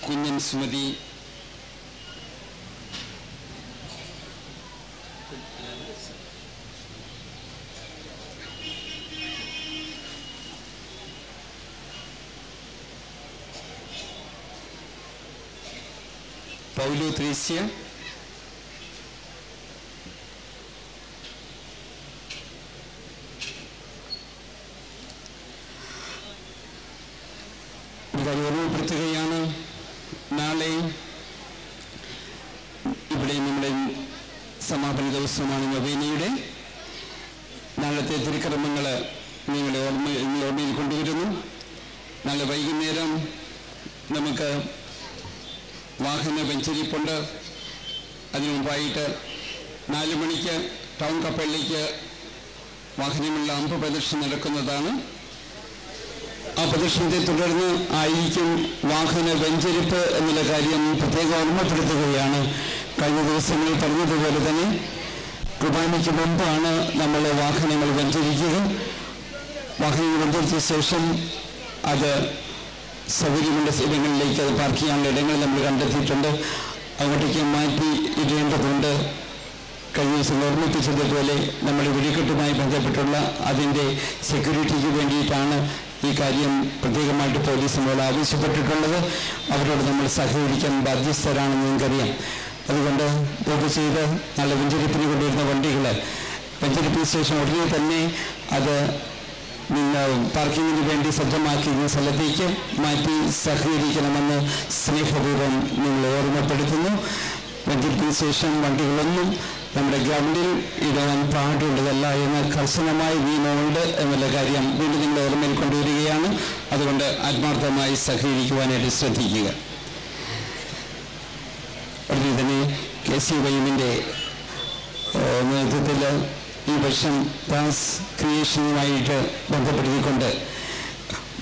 കുഞ്ഞൻ സുമതി, പൗലോ ത്രേസ്യ, ഓർമ്മപ്പെടുത്തുകയാണ്. നാളെ ഇവിടെ നമ്മുടെ സമാപന ദിവസമാണ് നൊവേനയുടെ. നാളത്തെ തിരുക്കർമ്മങ്ങൾ നിങ്ങളുടെ ഓർമ്മയിൽ കൊണ്ടുവരുന്നു. നാളെ വൈകുന്നേരം നമുക്ക് വാഹന വെഞ്ചരിപ്പുണ്ട്. അതിനു മുമ്പായിട്ട് 4 മണിക്ക് ടൗൺ കപ്പലിലേക്ക് വാഹനമുള്ള അമ്പ് പ്രദർശനം നടക്കുന്നതാണ്. ആ പ്രദർശനത്തെ തുടർന്ന് ആയിരിക്കും വാഹന വെഞ്ചരിപ്പ് എന്നുള്ള കാര്യം പ്രത്യേകം ഓർമ്മപ്പെടുത്തുകയാണ്. കഴിഞ്ഞ ദിവസങ്ങളിൽ പറഞ്ഞതുപോലെ തന്നെ കുർബാനയ്ക്ക് മുമ്പാണ് നമ്മൾ വാഹനങ്ങൾ വെഞ്ചരിക്കുക. വാഹനങ്ങൾ വെഞ്ചരിച്ച ശേഷം അത് സൗകര്യമുള്ള ഇടങ്ങളിലേക്ക് അത് പാർക്ക് ചെയ്യാനുള്ള ഇടങ്ങൾ നമ്മൾ കണ്ടെത്തിയിട്ടുണ്ട്. അങ്ങോട്ടേക്ക് മാറ്റി ഇടേണ്ടതുണ്ട്. കഴിഞ്ഞ ദിവസം ഓർമ്മിപ്പിച്ചതുപോലെ നമ്മൾ വെടിക്കെട്ടുമായി ബന്ധപ്പെട്ടുള്ള അതിൻ്റെ സെക്യൂരിറ്റിക്ക് വേണ്ടിയിട്ടാണ് ഈ കാര്യം പ്രത്യേകമായിട്ട് പോലീസ് നമ്മളോട് ആവശ്യപ്പെട്ടിട്ടുള്ളത്. അവരോട് നമ്മൾ സഹകരിക്കാൻ ബാധ്യസ്ഥരാണെന്ന് നിങ്ങൾക്കറിയാം. അതുകൊണ്ട് ദയവ് ചെയ്ത് നല്ല വെഞ്ചരിപ്പിന് കൊണ്ടുവരുന്ന വണ്ടികൾ വെഞ്ചരിപ്പിന് ശേഷം ഉടനെ തന്നെ അത് പാർക്കിങ്ങിന് വേണ്ടി സജ്ജമാക്കിയ സ്ഥലത്തേക്ക് മാറ്റി സഹകരിക്കണമെന്ന് സ്നേഹപൂർവ്വം നിങ്ങളെ ഓർമ്മപ്പെടുത്തുന്നു. വെഞ്ചരിപ്പിന് ശേഷം വണ്ടികളൊന്നും നമ്മുടെ ഗ്രൗണ്ടിൽ ഇടാൻ പാടുള്ളതല്ല എന്ന കർശനമായ നിയമമുണ്ട് എന്നുള്ള കാര്യം വീണ്ടും നിങ്ങളെ ഓർമ്മയിൽ കൊണ്ടുവരികയാണ്. അതുകൊണ്ട് ആത്മാർത്ഥമായി സഹകരിക്കുവാനായിട്ട് ശ്രദ്ധിക്കുക. ഉടനെ തന്നെ KCYM-ന്റെ നേതൃത്വത്തിൽ ഈ വർഷം ദാസ് ക്രിയേഷനുമായിട്ട് ബന്ധപ്പെടുത്തിക്കൊണ്ട്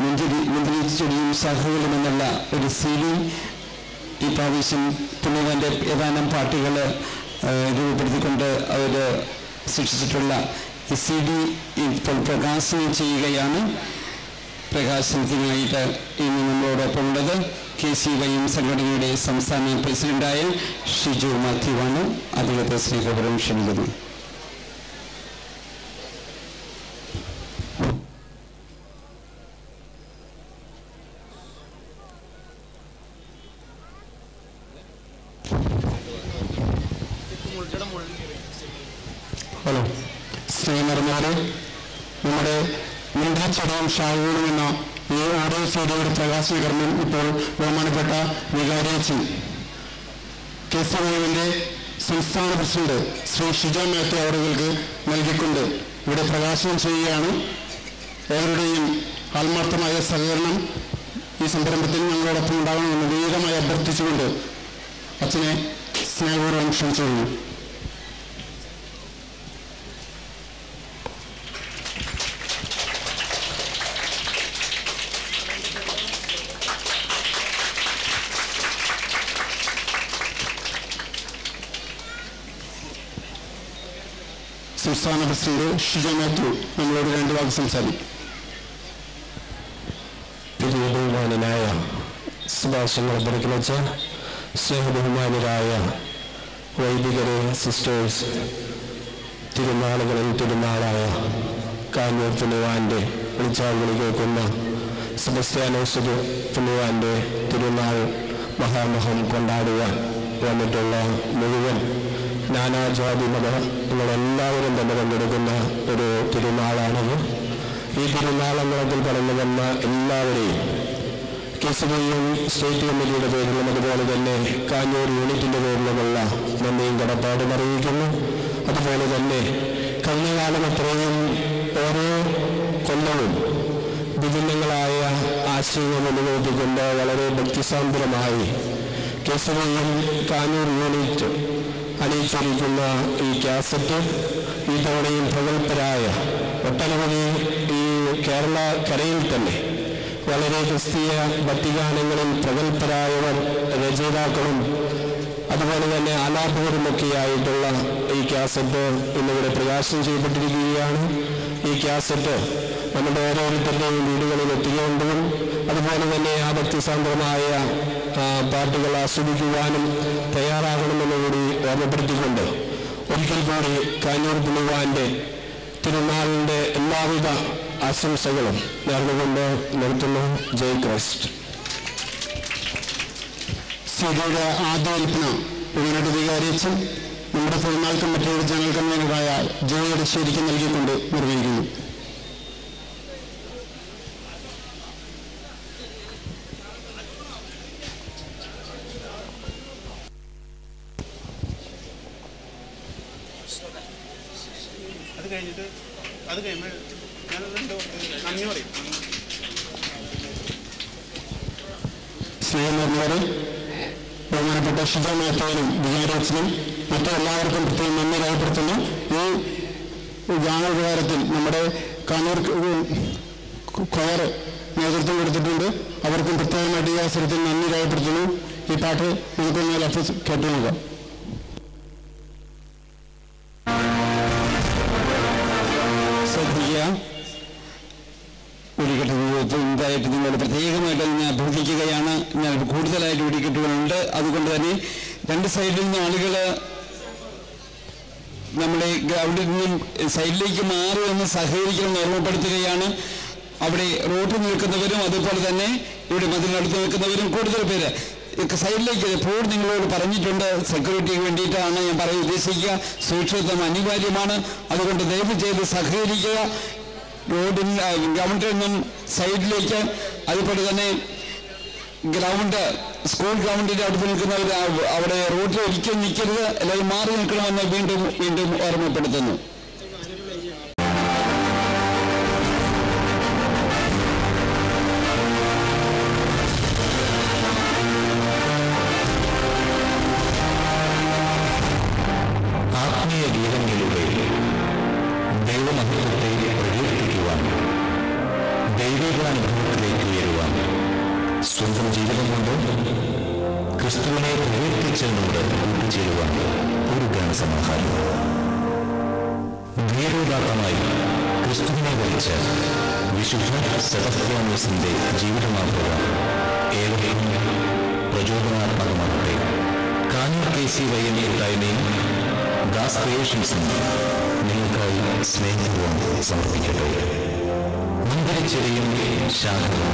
മുന്തിരി ചെടിയും ശാഖകളും എന്നുള്ള ഒരു CD ഈ പ്രാവശ്യം പുണ്യവാന്റെ ഏതാനും പാട്ടുകൾ രൂപപ്പെടുത്തിക്കൊണ്ട് അവർ സൃഷ്ടിച്ചിട്ടുള്ള ഈ CD ഇപ്പോൾ പ്രകാശനം ചെയ്യുകയാണ്. പ്രകാശനത്തിനായിട്ട് ഇന്ന് നമ്മളോടൊപ്പം ഉള്ളത് KCYM സംഘടനയുടെ സംസ്ഥാന പ്രസിഡന്റായ ഷിജു മാത്യുവാണ്. അദ്ദേഹത്തെ സ്നേഹപൂർവ്വം ക്ഷണിക്കുന്നു. ഹലോ, സ്നേഹനിറഞ്ഞവരെ, നമ്മുടെ മുൻപും ഷാഹൂറും എന്ന ഈ ആഡിയോ സീഡിയുടെ പ്രകാശന കർമ്മം ഇപ്പോൾ ബഹുമാനപ്പെട്ട വികാരിയച്ചൻ KCYM-ന്റെ സംസ്ഥാന പ്രസിഡന്റ് ശ്രീ ഷിജോ മാത്യു അവർക്ക് നൽകിക്കൊണ്ട് ഇവിടെ പ്രകാശനം ചെയ്യുകയാണ്. ഏവരുടെയും ആത്മാർത്ഥമായ സഹകരണം ഈ സംരംഭത്തിൽ ഞങ്ങളോടൊപ്പം ഉണ്ടാകണമെന്ന് വിനീതമായി അഭ്യർത്ഥിച്ചുകൊണ്ട് അച്ഛനെ സ്നേഹപൂർവ്വം ക്ഷണിച്ചുകൊള്ളുന്നു. സംസ്ഥാന പ്രസിഡന്റ് ഷിജോ മാത്യു നമ്മളോട് 2 വാക്ക് സംസാരിക്കും. ബഹുമാനായ സുഭാഷങ്ങൾ പുറക്കിവച്ച സ്നേഹബഹുമാനരായ വൈദികരെ, സിസ്റ്റേഴ്സ്, തിരുനാളുകളിൽ തിരുനാളായ കാഞ്ഞൂർ പുണ്യവാന്റെ വിളിച്ചാൽ വിളി കേൾക്കുന്ന സെബസ്ത്യാനോസ് പുണ്യവാന്റെ തിരുനാൾ മഹാമഹം കൊണ്ടാടുവാൻ വന്നിട്ടുള്ള മുഴുവൻ നാനാജാതി മതങ്ങളെല്ലാവരും തന്നെ പങ്കെടുക്കുന്ന ഒരു തിരുനാളാണത്. ഈ തിരുനാളങ്ങളത്തിൽ കടന്നു വന്ന എല്ലാവരെയും KCBM സ്റ്റേറ്റ് കമ്മിറ്റിയുടെ പേരിലും അതുപോലെ തന്നെ കാഞ്ഞൂർ യൂണിറ്റിൻ്റെ പേരിലുമുള്ള നന്ദിയും കടപ്പാടും അറിയിക്കുന്നു. അതുപോലെ തന്നെ കഴിഞ്ഞ കാലം അത്രയും ഓരോ കൊല്ലവും വിഭിന്നങ്ങളായ ആശയങ്ങൾ മുന്നോട്ടിക്കൊണ്ട് വളരെ ഭക്തിസാന്ദ്രമായി KCBM കാഞ്ഞൂർ യൂണിറ്റ് അണിയിച്ചിരിക്കുന്ന ഈ കാസറ്റ് ഈ തവണയും പ്രഗത്ഭരായ ഒട്ടനവധി ഈ കേരള കരയിൽ തന്നെ വളരെ ക്രിസ്തീയ ഭക്തിഗാനങ്ങളിൽ പ്രഗത്ഭരായവർ രചയിതാക്കളും അതുപോലെ തന്നെ ആലാപകരുമൊക്കെയായിട്ടുള്ള ഈ കാസറ്റ് ഇന്നിവിടെ പ്രകാശനം ചെയ്യപ്പെട്ടിരിക്കുകയാണ്. ഈ കാസറ്റ് നമ്മുടെ ഓരോരുത്തരുടെയും വീടുകളിൽ എത്തിക്കേണ്ടതും അതുപോലെ തന്നെ ആ ഭക്തിസാന്ദ്രമായ പാട്ടുകൾ ആസ്വദിക്കുവാനും തയ്യാറാകണമെന്നുകൂടി ഓർമ്മപ്പെടുത്തിക്കൊണ്ട് ഒരിക്കൽ കൂടി കാഞ്ഞൂർ പുള്ളുവാൻ്റെ തിരുനാളിൻ്റെ എല്ലാവിധ ആശംസകളും നേർന്നുകൊണ്ട് നിർത്തുന്നു. ജയ് ക്രൈസ്റ്റ്. സഭയുടെ ആദ്യ വിൽപ്പന ഉയരട്ട് വികാരിച്ചും നമ്മുടെ പെരുന്നാൾ കമ്മിറ്റിയുടെ ജനറൽ കൺവീനറായ ജോയ് എടശ്ശേരിക്ക് നൽകിക്കൊണ്ട് നിർവഹിക്കുന്നു. അത് കഴിയുമ്പോൾ ഞാനതെന്തോ നന്ദി പറയും. സ്നേഹം നിറഞ്ഞവരെ, ബഹുമാനപ്പെട്ട ഷിജ മേത്തനും വികാരിയച്ഛനും മറ്റെല്ലാവർക്കും പ്രത്യേകം നന്ദി രേഖപ്പെടുത്തുന്നു. ഈ ഗാനോപകാരത്തിൽ നമ്മുടെ കണ്ണൂർ കൊയർ നേതൃത്വം കൊടുത്തിട്ടുണ്ട്. അവർക്കും പ്രത്യേകമായിട്ട് ഈ അവസരത്തിൽ നന്ദി രേഖപ്പെടുത്തുന്നു. ഈ പാട്ട് നമുക്കൊന്ന് ലഫ്സ് കേട്ടു നോക്കാം. വെടിക്കെട്ട് ജീവിതത്തിലായിട്ട് നിങ്ങൾ പ്രത്യേകമായിട്ട് ഞാൻ അഭ്യർത്ഥിക്കുകയാണ്. ഞാൻ കൂടുതലായിട്ട് വെടിക്കെട്ടുകളുണ്ട്. അതുകൊണ്ട് തന്നെ രണ്ട് സൈഡിൽ നിന്ന് ആളുകൾ നമ്മുടെ ഗ്രൗണ്ടിൽ നിന്നും സൈഡിലേക്ക് മാറി ഒന്ന് സഹകരിക്കണം ഓർമ്മപ്പെടുത്തുകയാണ്. അവിടെ റോഡിൽ നിൽക്കുന്നവരും അതുപോലെ തന്നെ ഇവിടെ മതിലിനടുത്ത് നിൽക്കുന്നവരും കൂടുതൽ പേര് സൈഡിലേക്ക് എപ്പോഴും നിങ്ങളോട് പറഞ്ഞിട്ടുണ്ട്. സെക്യൂരിറ്റിക്ക് വേണ്ടിയിട്ടാണ് ഞാൻ ഉദ്ദേശിക്കുക. സുരക്ഷിതത്വം അനിവാര്യമാണ്. അതുകൊണ്ട് ദയവ് ചെയ്ത് സഹകരിക്കുക. റോഡിൽ ഗ്രൗണ്ടിൽ നിന്നും സൈഡിലേക്ക്, അതുപോലെ തന്നെ സ്കൂൾ ഗ്രൗണ്ടിൻ്റെ അടുത്ത് നിൽക്കുന്നവർ അവിടെ റോഡിൽ ഒരിക്കലും നിൽക്കരുത്, അല്ലെങ്കിൽ മാറി നിൽക്കണമെന്ന് വീണ്ടും ഓർമ്മപ്പെടുത്തുന്നു. ആത്മീയ ഗീതങ്ങളിലൂടെ ദൈവമഹത്വത്തെ പ്രകീർത്തിക്കുവാൻ, ദൈവികാനുഭവത്തിലേക്ക് ഉയരുവാൻ, സ്വന്തം ജീവിതം കൊണ്ട് ക്രിസ്തുവിനെ പ്രകീർത്തിച്ചതിനോട് കൂട്ടുചേരുവാൻ ഒരു ഗാനസമാഹാരം. ധീരോദാത്തമായി ക്രിസ്തുവിനെ വരിച്ച വിശുദ്ധ സെബസ്ത്യാനോസിന്റെ ജീവിതമാതൃക ഏവർക്കും പ്രചോദനാത്മകമാകട്ടെ. കാഞ്ഞൂർ KCYM കൂട്ടായ്മയും ദാസ് ക്രിയേഷൻസും നിങ്ങൾക്കായി സ്നേഹപൂർവ്വം സമർപ്പിക്കട്ടെ. മന്ദിരച്ചെടിയും ശാഖയും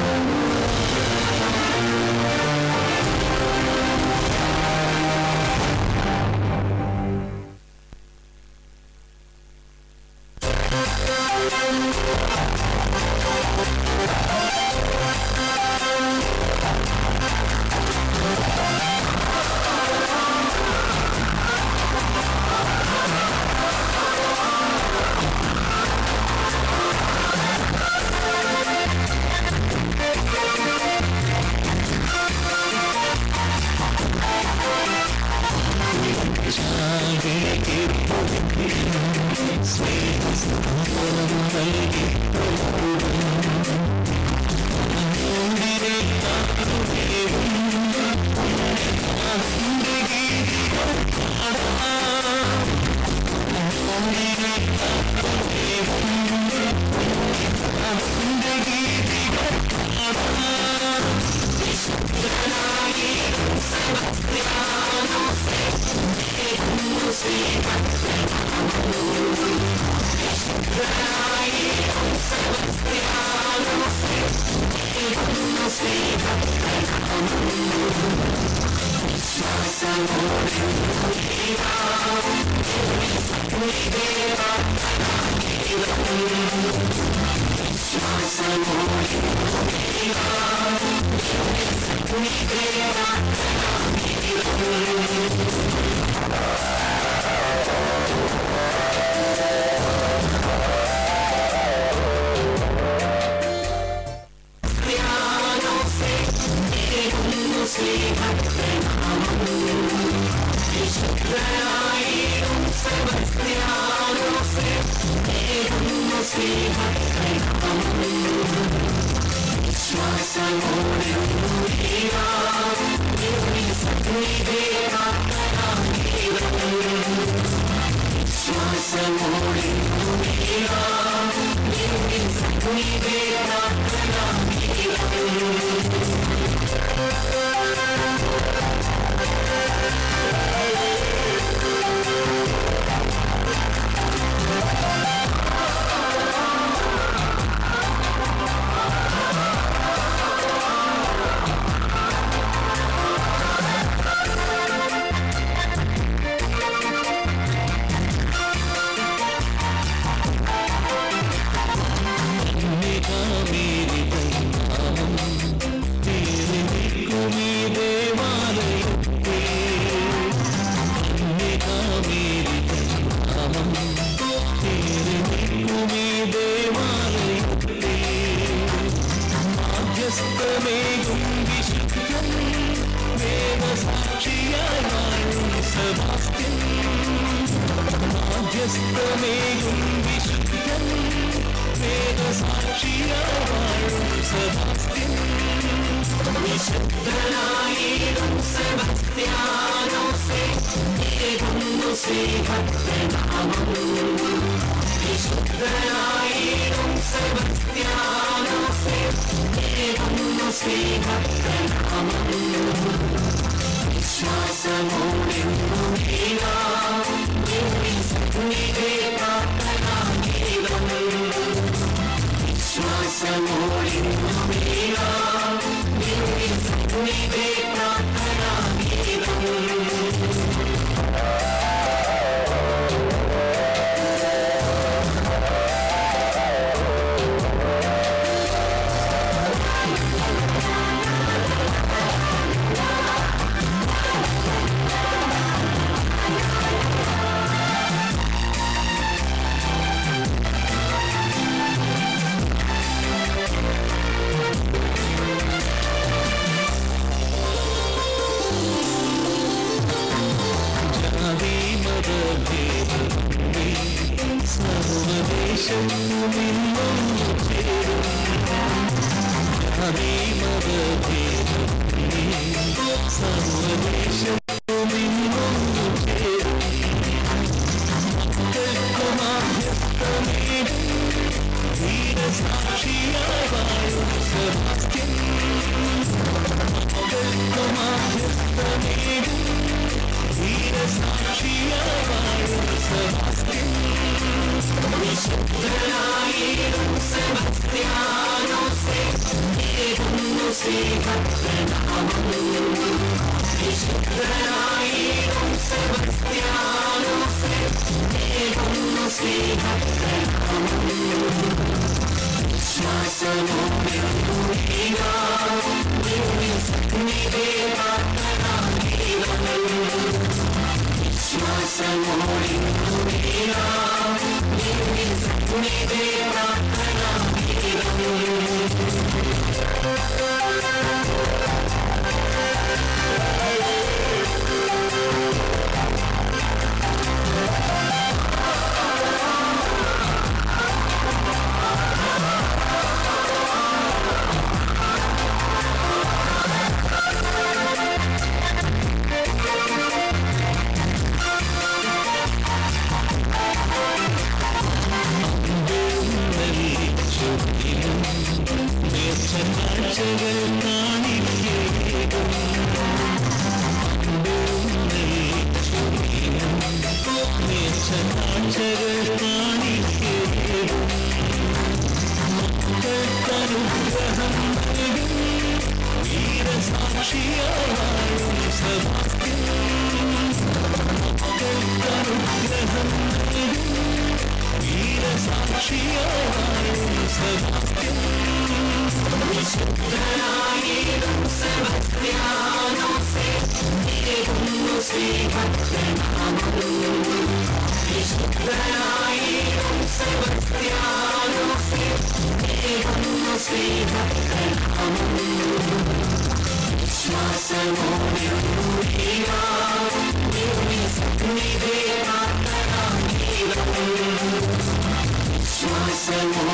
Viశ్వాసము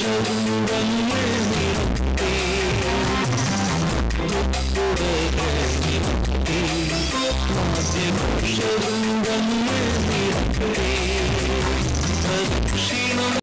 ശുഭങ്ങൾ